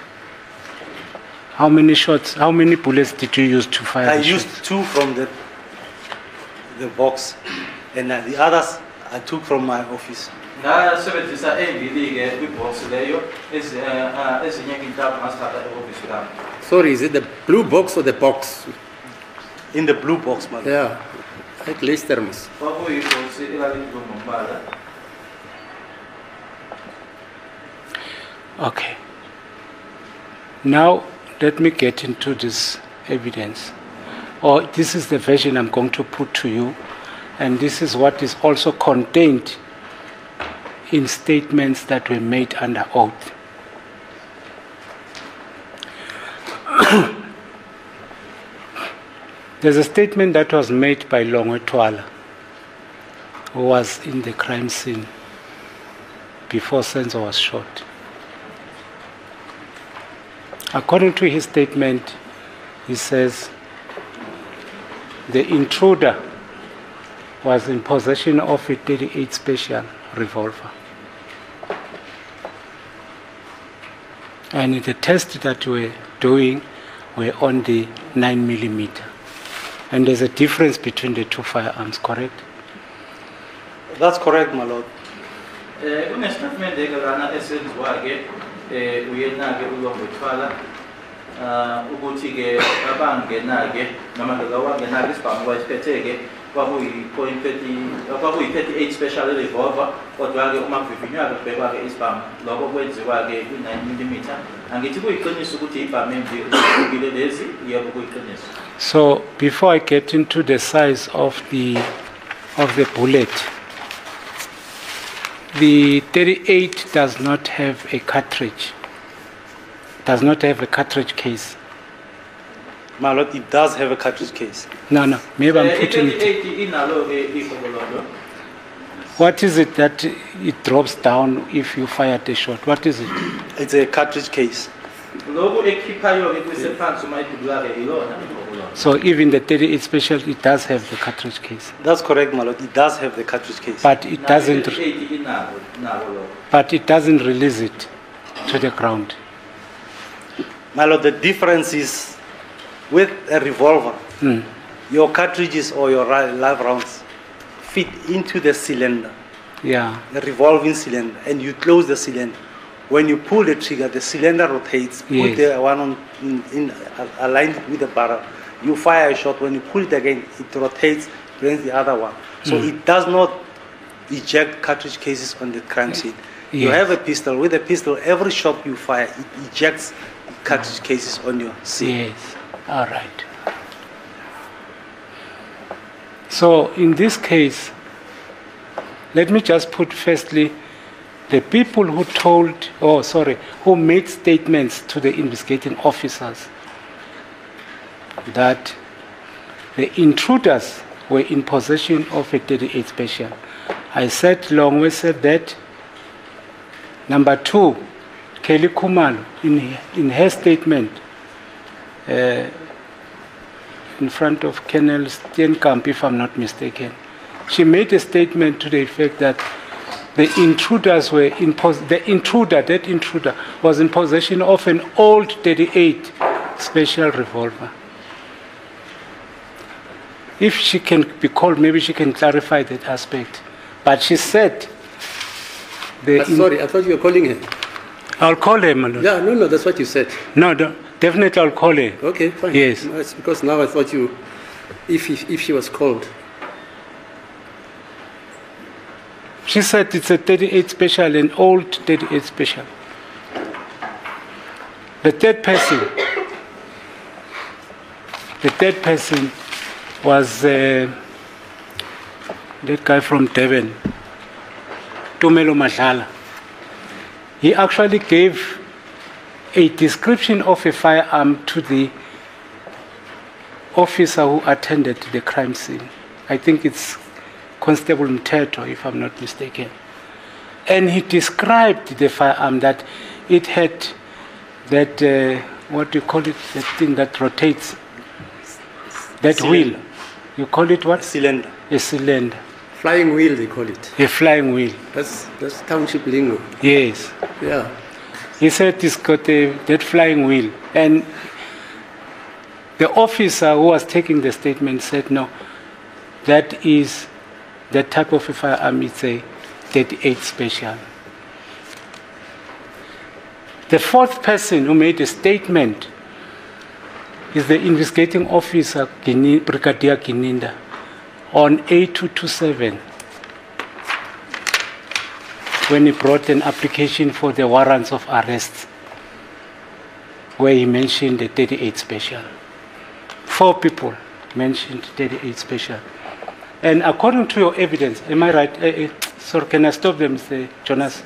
How many shots, how many bullets did you use to fire I the used shots? 2 from the box, and the others I took from my office. Ngasebenzisa embili-ke kwibhox leyo ezinye inhlamvu ngasithatha ehhovisi lami. Sorry, is it the blue box or the box? In the blue box, man. Yeah, at least terms. Kwakuyibhox elalinombala. Okay. Now, let me get into this evidence. Or this is the version I'm going to put to you, and this is what is also contained in statements that were made under oath. There's a statement that was made by Longwe Twala, who was in the crime scene before Senzo was shot. According to his statement, he says the intruder was in possession of a 38 special revolver. And the tests that we're doing were on the 9mm. And there's a difference between the two firearms, correct? That's correct, my lord. Kunestatement-ke lana esenziwa-ke uyena-ke uLongwethwala ukuthi-ke abangena-ke noma ngawangena-ke isibhamu kwayisiphethe-ke kwakuyi-38 special revolver, kodwa-ke uma kuvivinywa-ke kubhekwa-ke isibhamu lokho kwenziwa-ke kwi-9mm. Angithi kuyiqiniso ukuthi ibhamu embi lezi, yebo kuyiqiniso. So before I get into the size of the bullet, the 38 does not have a cartridge. Does not have a cartridge case. My lord, it does have a cartridge case. No. Maybe I'm putting it. What is it that it drops down if you fire the shot? What is it? It's a cartridge case. So even the 38 special, it does have the cartridge case. That's correct, my lord. It does have the cartridge case. But it doesn't. But it doesn't release it to the ground. My lord, the difference is with a revolver, your cartridges or your live rounds fit into the cylinder, Yeah. the revolving cylinder, and you close the cylinder. When you pull the trigger, the cylinder rotates. Put Yes. the one on aligned with the barrel. You fire a shot. When you pull it again, it rotates, brings the other one. So it does not eject cartridge cases on the crime scene. You Yes. have a pistol. With a pistol, every shot you fire, it ejects cartridge cases on your scene. Yes. All right. So in this case, let me just put firstly the people who who made statements to the investigating officers that the intruders were in possession of a 38 special. I said Longwe said that. Number 2, Kelly Khumalo, in her statement in front of Colonel Steenkamp, if I'm not mistaken, she made a statement to the effect that the intruders were that intruder was in possession of an old 38 special revolver. If she can be called, maybe she can clarify that aspect. But she said... sorry, I thought you were calling her. I'll call her, my lord. Yeah, no, that's what you said. No, definitely I'll call her. Okay, fine. Yes. No, it's because now I thought you, if she was called. She said it's a 38 special, an old 38 special. The third person was that guy from Devon, Khumalo Madlala. He actually gave a description of a firearm to the officer who attended to the crime scene. I think it's Constable Mteto, if I'm not mistaken. And he described the firearm that it had that, what do you call it, that thing that rotates, that cylinder. wheel. You call it what? Cylinder. A cylinder. Flying wheel, they call it. A flying wheel. That's township lingo. Yes. Yeah. He said it's got that flying wheel. And the officer who was taking the statement said, no, that is that type of a firearm. It's a 38 special. The fourth person who made a statement is the investigating officer, Brigadier Gininda, on A227, when he brought an application for the warrants of arrest, where he mentioned the 38 special. 4 people mentioned 38 special. And according to your evidence, am I right? Sorry, can I stop them, Mr. Jonas?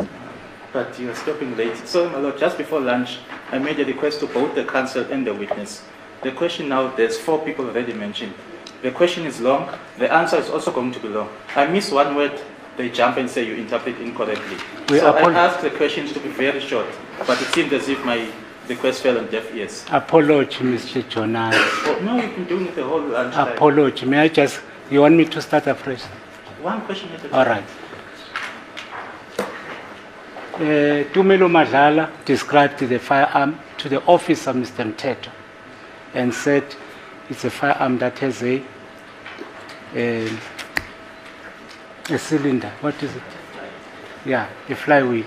But you are stopping late. So, my lord, just before lunch, I made a request to both the counsel and the witness. The question now, there's 4 people already mentioned. The question is long. The answer is also going to be long. I miss one word. They jump and say you interpret incorrectly. So I asked the questions to be very short, but it seemed as if my request fell on deaf ears. Apology, Mr. Jonas. Oh, no, you've been doing it the whole lunch time. Apology. May I just, you want me to start afresh? One question at a time. All right. Khumalo Madlala described the firearm to the officer, Mr. Mteto, and said it's a firearm that has a cylinder. What is it? Yeah, a flywheel.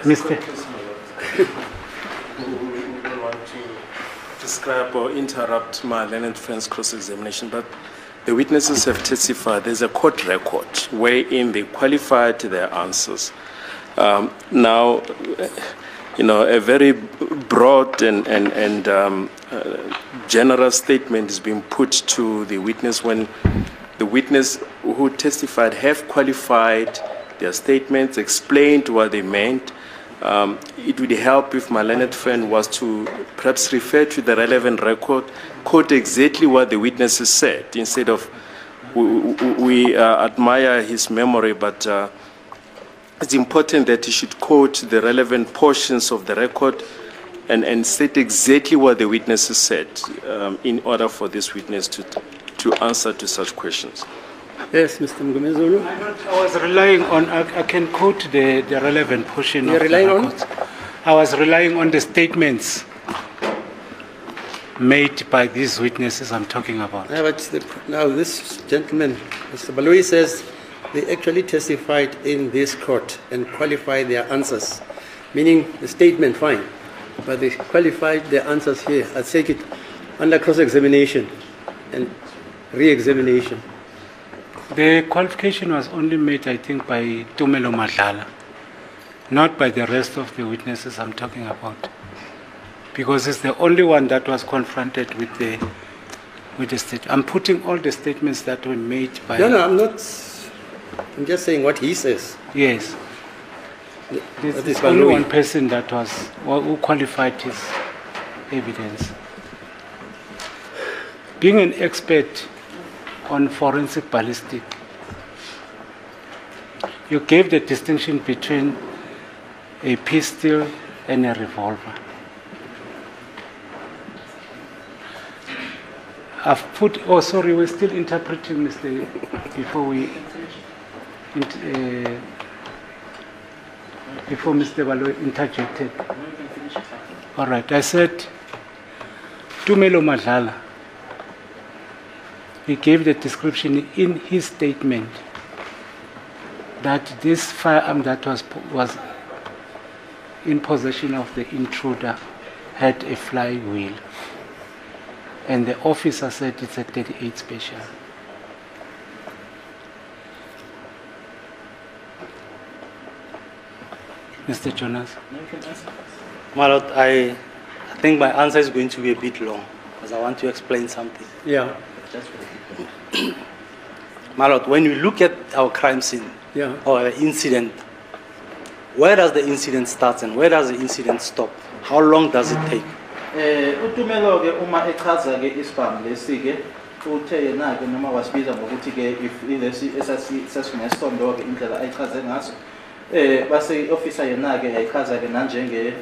Mr. We don't want to describe or interrupt my learned friend's cross-examination, but the witnesses have testified. There's a court record wherein they qualified their answers. Now, a very broad and general statement is being put to the witness when the witness who testified have qualified their statements, explained what they meant. It would help if my learned friend was to perhaps refer to the relevant record, quote exactly what the witnesses said, instead of we admire his memory, but it's important that he should quote the relevant portions of the record and state exactly what the witnesses said in order for this witness to answer to such questions. Yes, Mr. Mngomezulu. I was relying on, I can quote the relevant portion. You're relying on? I was relying on the statements made by these witnesses I'm talking about. Yeah, but now this gentleman, Mr. Baloi, says they actually testified in this court and qualified their answers, meaning the statement, fine, but they qualified their answers here. I take it under cross-examination and re-examination. The qualification was only made, I think, by Khumalo Madlala, not by the rest of the witnesses I'm talking about, because it's the only one that was confronted with the state. I'm putting all the statements that were made by... No, I'm not. I'm just saying what he says. Yes. There's only one person that was, who qualified his evidence. Being an expert on forensic ballistic, you gave the distinction between a pistol and a revolver. I've put, oh sorry, we're still interpreting, Mr. Before we, before Mr. Balo interjected. All right, I said, Tumelo Madlala, he gave the description in his statement that this firearm that was in possession of the intruder had a flywheel. And the officer said it's a 38 special. Mr. Jonas? My Lord, I think my answer is going to be a bit long because I want to explain something. Yeah. My Lord, when you look at our crime scene Yeah. or the incident, where does the incident start and where does the incident stop? How long does it take? Utumelo ke uma echaza ke isibhamu lesi ke uthe yena ke noma wasibiza ngokuthi ke if ilesi sasinesondo ke indlela ayichaze ngaso base officer yena ke ayichaza ke nanjenge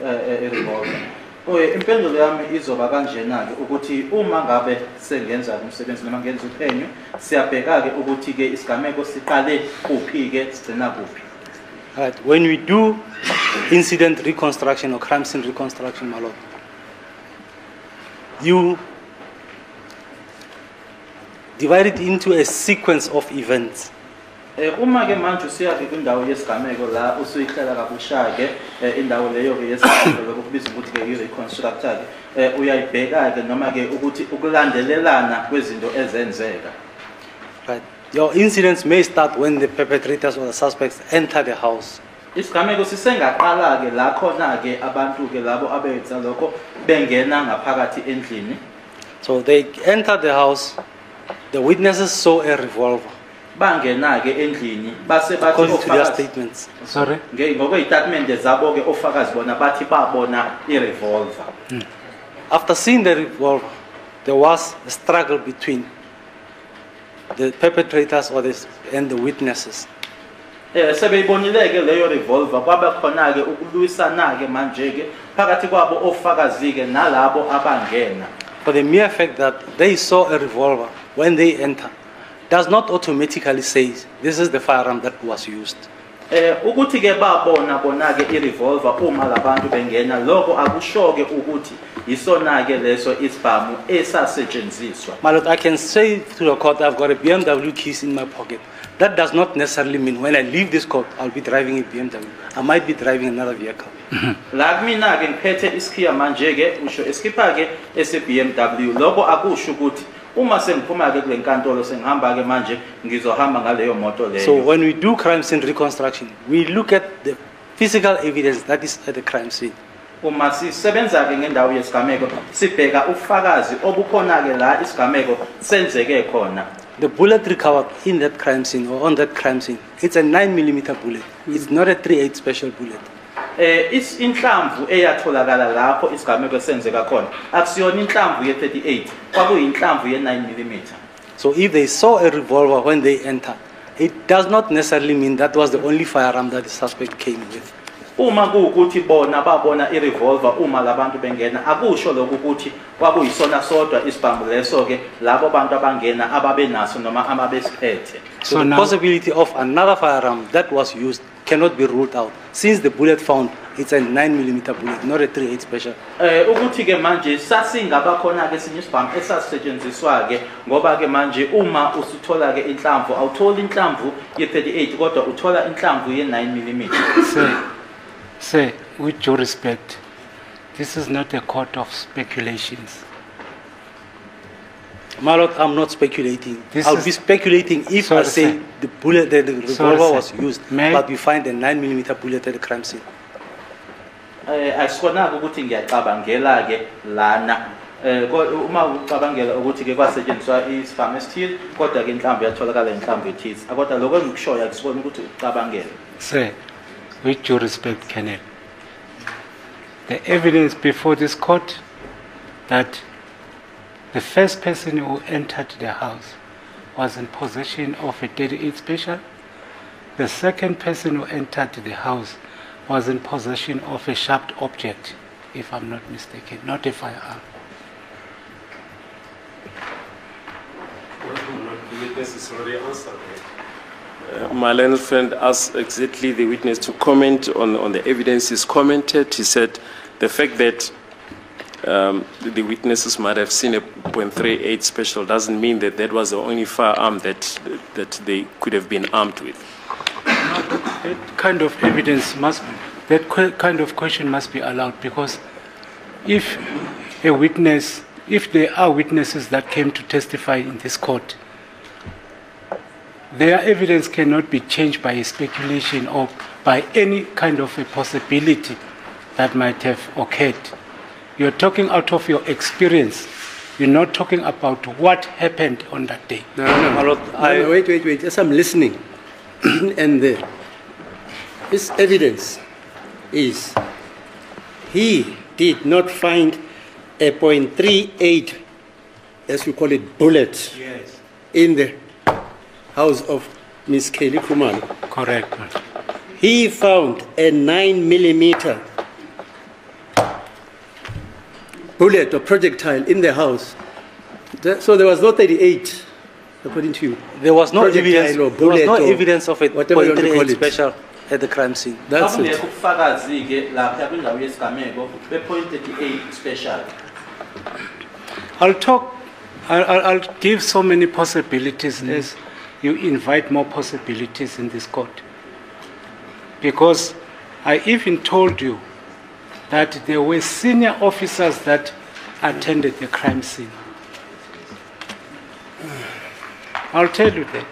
revolver. Impendulo yami izoba kanjena ke ukuthi uma ngabe sengenza umsebenzi noma ngenza uphenyo siyabheka ke ukuthi ke isigameko siqale kuphi ke sigcina kuphi. Right. When we do incident reconstruction or crime scene reconstruction, my Lord, you divide it into a sequence of events. Uma ke manje usiya ke kwindawo yesigameko la usuyihlela kabusha ke indawo leyo ke yesigameko lokubiza ukuthi ke i-reconstruct ke uyayibheka ke noma ke ukuthi ukulandelelana kwezinto ezenzeka. Right. Your incidents may start when the perpetrators or the suspects enter the house. Isigameko sisengaqala ke la khona ke abantu ke labo abenza lokho bengena ngaphakathi endlini. So they enter the house, the witnesses saw a revolver. Bangena ke endlini base bathi According to their ofakazi statements. Sorry? ngokweyitatimende zabo ke ofakazi bona bathi babona i-revolver. After seeing the revolver, there was a struggle between the perpetrators and the witnesses. Sebeyibonile ke leyo revolver kwaba khona ke ukulwisana ke manje ke phakathi kwabo ofakazi ke nalabo abangena. For the mere fact that they saw a revolver when they enter does not automatically say this is the firearm that was used. Ukuthi ke babona bona ke i-revolver uma labantu bengena lokho akusho ke ukuthi isona ke leso isibhamu esasetshenziswa. My Lord, I can say to the court I've got a BMW keys in my pocket. That does not necessarily mean when I leave this court I'll be driving a BMW. I might be driving another vehicle. La kumina ke ngiphethe isikhiya manje ke usho esikipha ke ese BMW lokho akusho ukuthi uma sengiphuma ke kule nkantolo sengihamba ke manje ngizohamba ngaleyo moto leyo. So when we do crime scene reconstruction, we look at the physical evidence that is at the crime scene. Uma sisebenza ke ngendawo yesigameko sibheka ufakazi obukhona ke la isigameko senzeke khona. The bullet recovered in that crime scene or on that crime scene, it's a 9mm bullet. It's not a 3/8 special bullet. Inhlamvu eyatholakala lapho isigameko senzeka khona akusiyona inhlamvu ye38 kwakuyinhlamvu ye9mm. So if they saw a revolver when they entered, it does not necessarily mean that was the only firearm that the suspect came with. Uma kuukuthi bona babona i-revolver uma labantu bengena akusho lokho ukuthi kwakuyisona sodwa isibhamu leso ke labo bantu abangena ababenaso noma ababesiphethe. So the possibility of another firearm that was used cannot be ruled out since the bullet found it's a 9mm bullet, not a 3/8 special. Ukuthi ke manje sasingaba khona ke sinye isibhamu esasetshenziswa ke ngoba ke manje uma usuthola ke inhlamvu awutholi inhlamvu ye38 kodwa uthola inhlamvu ye9mm. Sir, with due respect, this is not a court of speculations. My Lord, I'm not speculating. This I'll is- be speculating if Sorry, I say sir. the bullet, the revolver Sorry, sir. was used, May- but we find a 9mm bullet at the crime scene. Asikonaka ukuthi ngiyacabangela ke lana uma ucabangela ukuthi ke kwasetshenziswa isibhamu esithile kodwa ke inhlamvu yatholakala inhlamvu ethize kodwa lokho engikushoya akusibona ukuthi ucabangela. Sir, with due respect, Colonel, the evidence before this court that the first person who entered the house was in possession of a 38 special. The second person who entered the house was in possession of a sharp object, if I'm not mistaken, not a firearm. The witness is already answered. My learned friend asked exactly the witness to comment on the evidence he's commented. He said the fact that the witnesses might have seen a .38 special doesn't mean that that was the only firearm that they could have been armed with. That kind of evidence that kind of question must be allowed, because if there are witnesses that came to testify in this court, their evidence cannot be changed by a speculation or by any kind of a possibility that might have occurred. You're talking out of your experience. You're not talking about what happened on that day. No, wait. As I'm listening, and this evidence is he did not find a .38, as you call it, bullet in the house of Miss Kelly Khumalo. Correct. He found a 9mm bullet or projectile in the house. So there was no 38, according to you. There was no evidence. Or There was no bullet or evidence of a whatever you want to call .38 it. special at the crime scene. That's it. I'll give so many possibilities as you invite more possibilities in this court. Because I even told you that there were senior officers that attended the crime scene. I'll tell you that.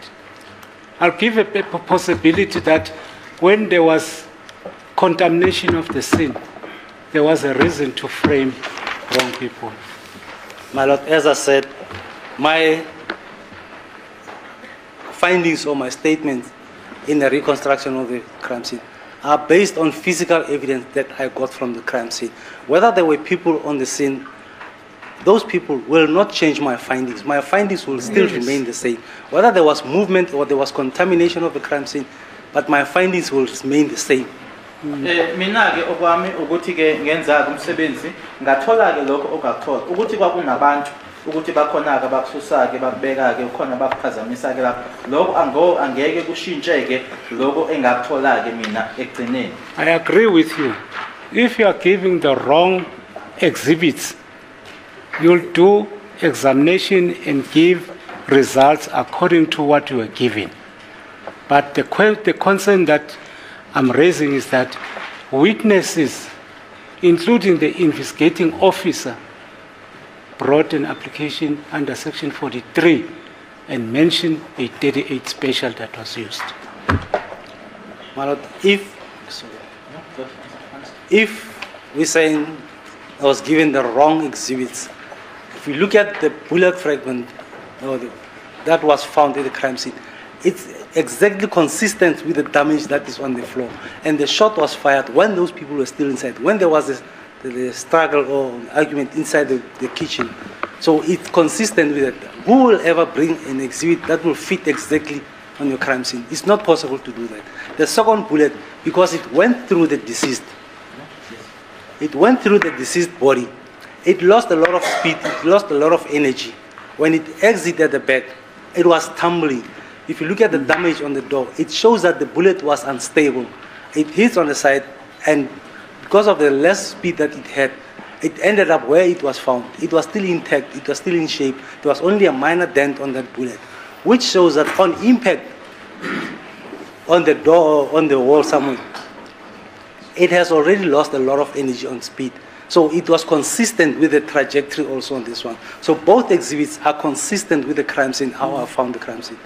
I'll give a possibility that when there was contamination of the scene, there was a reason to frame wrong people. My Lord, as I said, my findings or my statements in the reconstruction of the crime scene are based on physical evidence that I got from the crime scene. Whether there were people on the scene, those people will not change my findings. My findings will still remain the same. Whether there was movement or there was contamination of the crime scene, but my findings will remain the same. Mina ke okwami ukuthi ke ngenza umsebenzi ngathola ke lokho okakuthola ukuthi kwakunabantu ukuthi bakhona ke bakususa ke bakubeka ke khona bakuphazamisa ke lapho lokho angeke kushintsheke lokho engakuthola ke mina ekugcineni. I agree with you. If you are giving the wrong exhibits, you'll do examination and give results according to what you are given. But the concern that I'm raising is that witnesses, including the investigating officer, brought an application under Section 43 and mentioned a 38 special that was used. My Lord, if we're saying I was given the wrong exhibits, if we look at the bullet fragment that was found in the crime scene, it's exactly consistent with the damage that is on the floor. And the shot was fired when those people were still inside, when there was the struggle or argument inside the kitchen. So it's consistent with it. Who will ever bring an exhibit that will fit exactly on your crime scene? It's not possible to do that. The second bullet, because it went through the deceased, it went through the deceased body, it lost a lot of speed, it lost a lot of energy. When it exited the back, it was tumbling. If you look at the damage on the door, it shows that the bullet was unstable. It hits on the side, and because of the less speed that it had, it ended up where it was found. It was still intact, it was still in shape. There was only a minor dent on that bullet, which shows that on impact on the door or on the wall somewhere, it has already lost a lot of energy on speed. So it was consistent with the trajectory also on this one. So both exhibits are consistent with the crime scene, how I found the crime scene.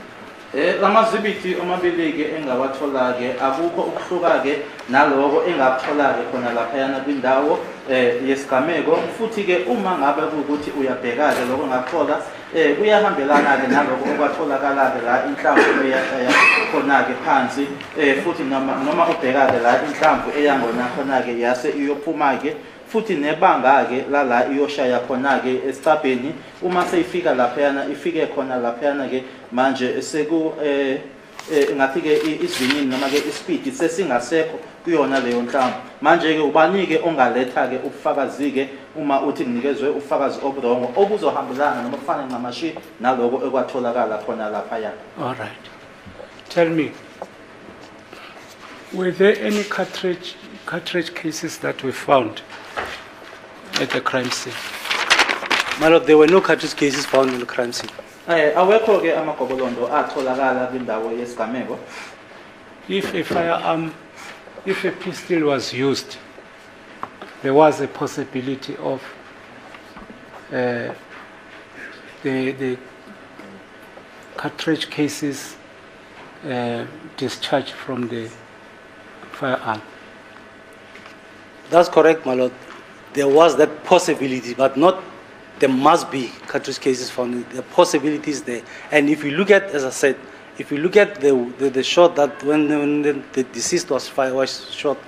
Lamazibiti omabili ke engawathola ke akukho ukuhluka ke naloko engakuthola ke khona laphayana kwindawo yesigameko futhi ke uma ngabe ukuthi uyabheka ke lokho ngakuthola kuyahambelana ke naloko okwatholakala ke la inhlamvu eyashaya khona ke phansi futhi noma ubheka ke la inhlamvu eyangona khona ke yase iyophuma ke futhi nebanga ke la iyoshaya khona ke esicabheni uma seyifika laphayana ifike khona laphayana ke manje seku ngathi ke isivinini noma ke ispeed sesingasekho kuyona leyo nhlamvu manje ke ubani ke ongaletha ke ubufakazi ke uma uthi nginikezwe ubufakazi oburongo obuzohambelana noma kufana ngamashi naloko ekwatholakala khona lapha ya. All right. Tell me, were there any cartridge cases that were found at the crime scene? My lord, there were no cartridge cases found in the crime scene. Awekho ke amagobolondo atholakala kwindawo yesigameko. If a firearm, if a pistol was used, there was a possibility of the cartridge cases discharged from the firearm. That's correct, my lord. There was that possibility, but not there must be cartridge cases found. The possibility is there. And if you look at, as I said, if you look at the shot that when the deceased was shot,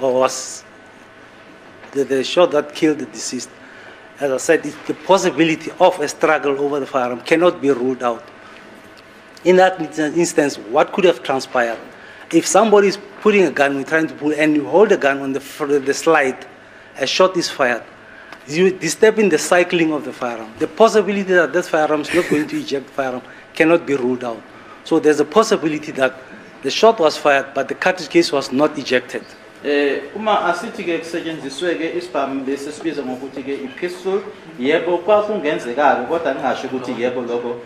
or was the shot that killed the deceased, as I said, the possibility of a struggle over the firearm cannot be ruled out. In that instance, what could have transpired? If somebody is putting a gun, we're trying to pull, and you hold the gun on the slide, a shot is fired. You disturbing the cycling of the firearm. The possibility that this firearm is not going to eject the firearm cannot be ruled out. So there's a possibility that the shot was fired, but the cartridge case was not ejected. Uma asithi ke kusetshenziswe ke isibhamu bese sibiza ngokuthi ke ipistol yebo kwakungenzekala kodwa ningasho ukuthi yebo lokho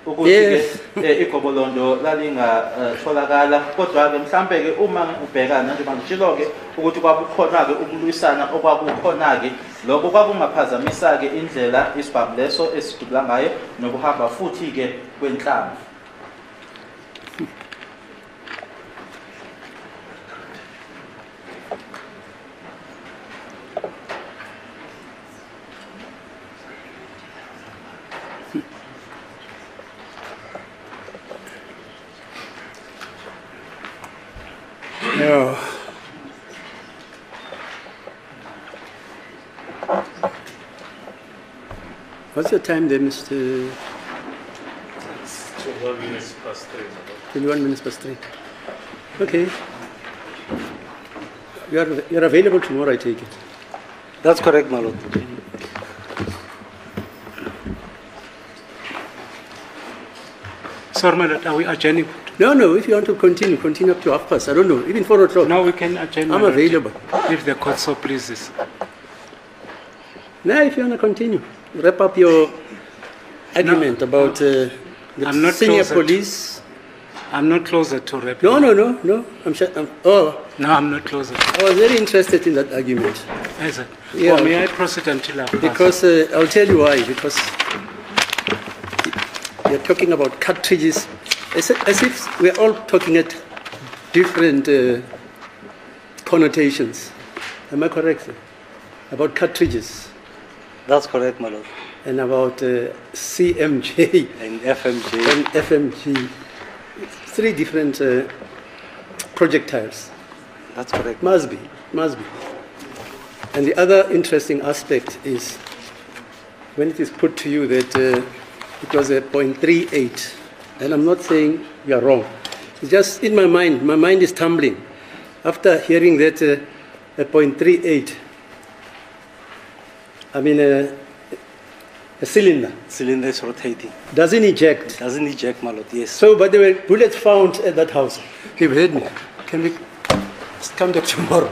ukuthi ke igobolondo lalingatholakala kodwa ke mhlambe ke uma ubheka nje mangitshilo ke ukuthi kwakukhona ke ukulwisana okwakukhona ke lokho kwakungaphazamisa ke indlela isibhamu leso esidubula ngayo nokuhamba futhi ke kwenhlamvu. No. What's your time there, Mr. 21 minutes past 3. 21 minutes past 3. Okay. You're available tomorrow, I take it. That's correct, my lord. Sorry, my lord, are we adjourning? No, if you want to continue up to 1:30. I don't know, even 4 o'clock. Now we can adjourn. I'm my lord, available. if the court so pleases. Now, if you want to continue, wrap up your argument about the I'm not senior closer police. I'm not closer to rep. No. I'm sure. No, I'm not closer. I was very interested in that argument. Is it? Yeah. Well, may I proceed until I pass? Because I'll tell you why. Because you're talking about cartridges, as if we're all talking at different connotations. Am I correct, sir? About cartridges. That's correct, my lord. And about CMJ And FMJ. and FMG. 3 different projectiles. That's correct. Must be. And the other interesting aspect is when it is put to you that it was a .38, and I'm not saying you are wrong. It's just in my mind is tumbling. After hearing that a .38, I mean a cylinder. Cylinder is rotating. Doesn't eject. Doesn't eject, my lord, yes. So, but there were bullets found at that house. You've heard me. Can we come back tomorrow?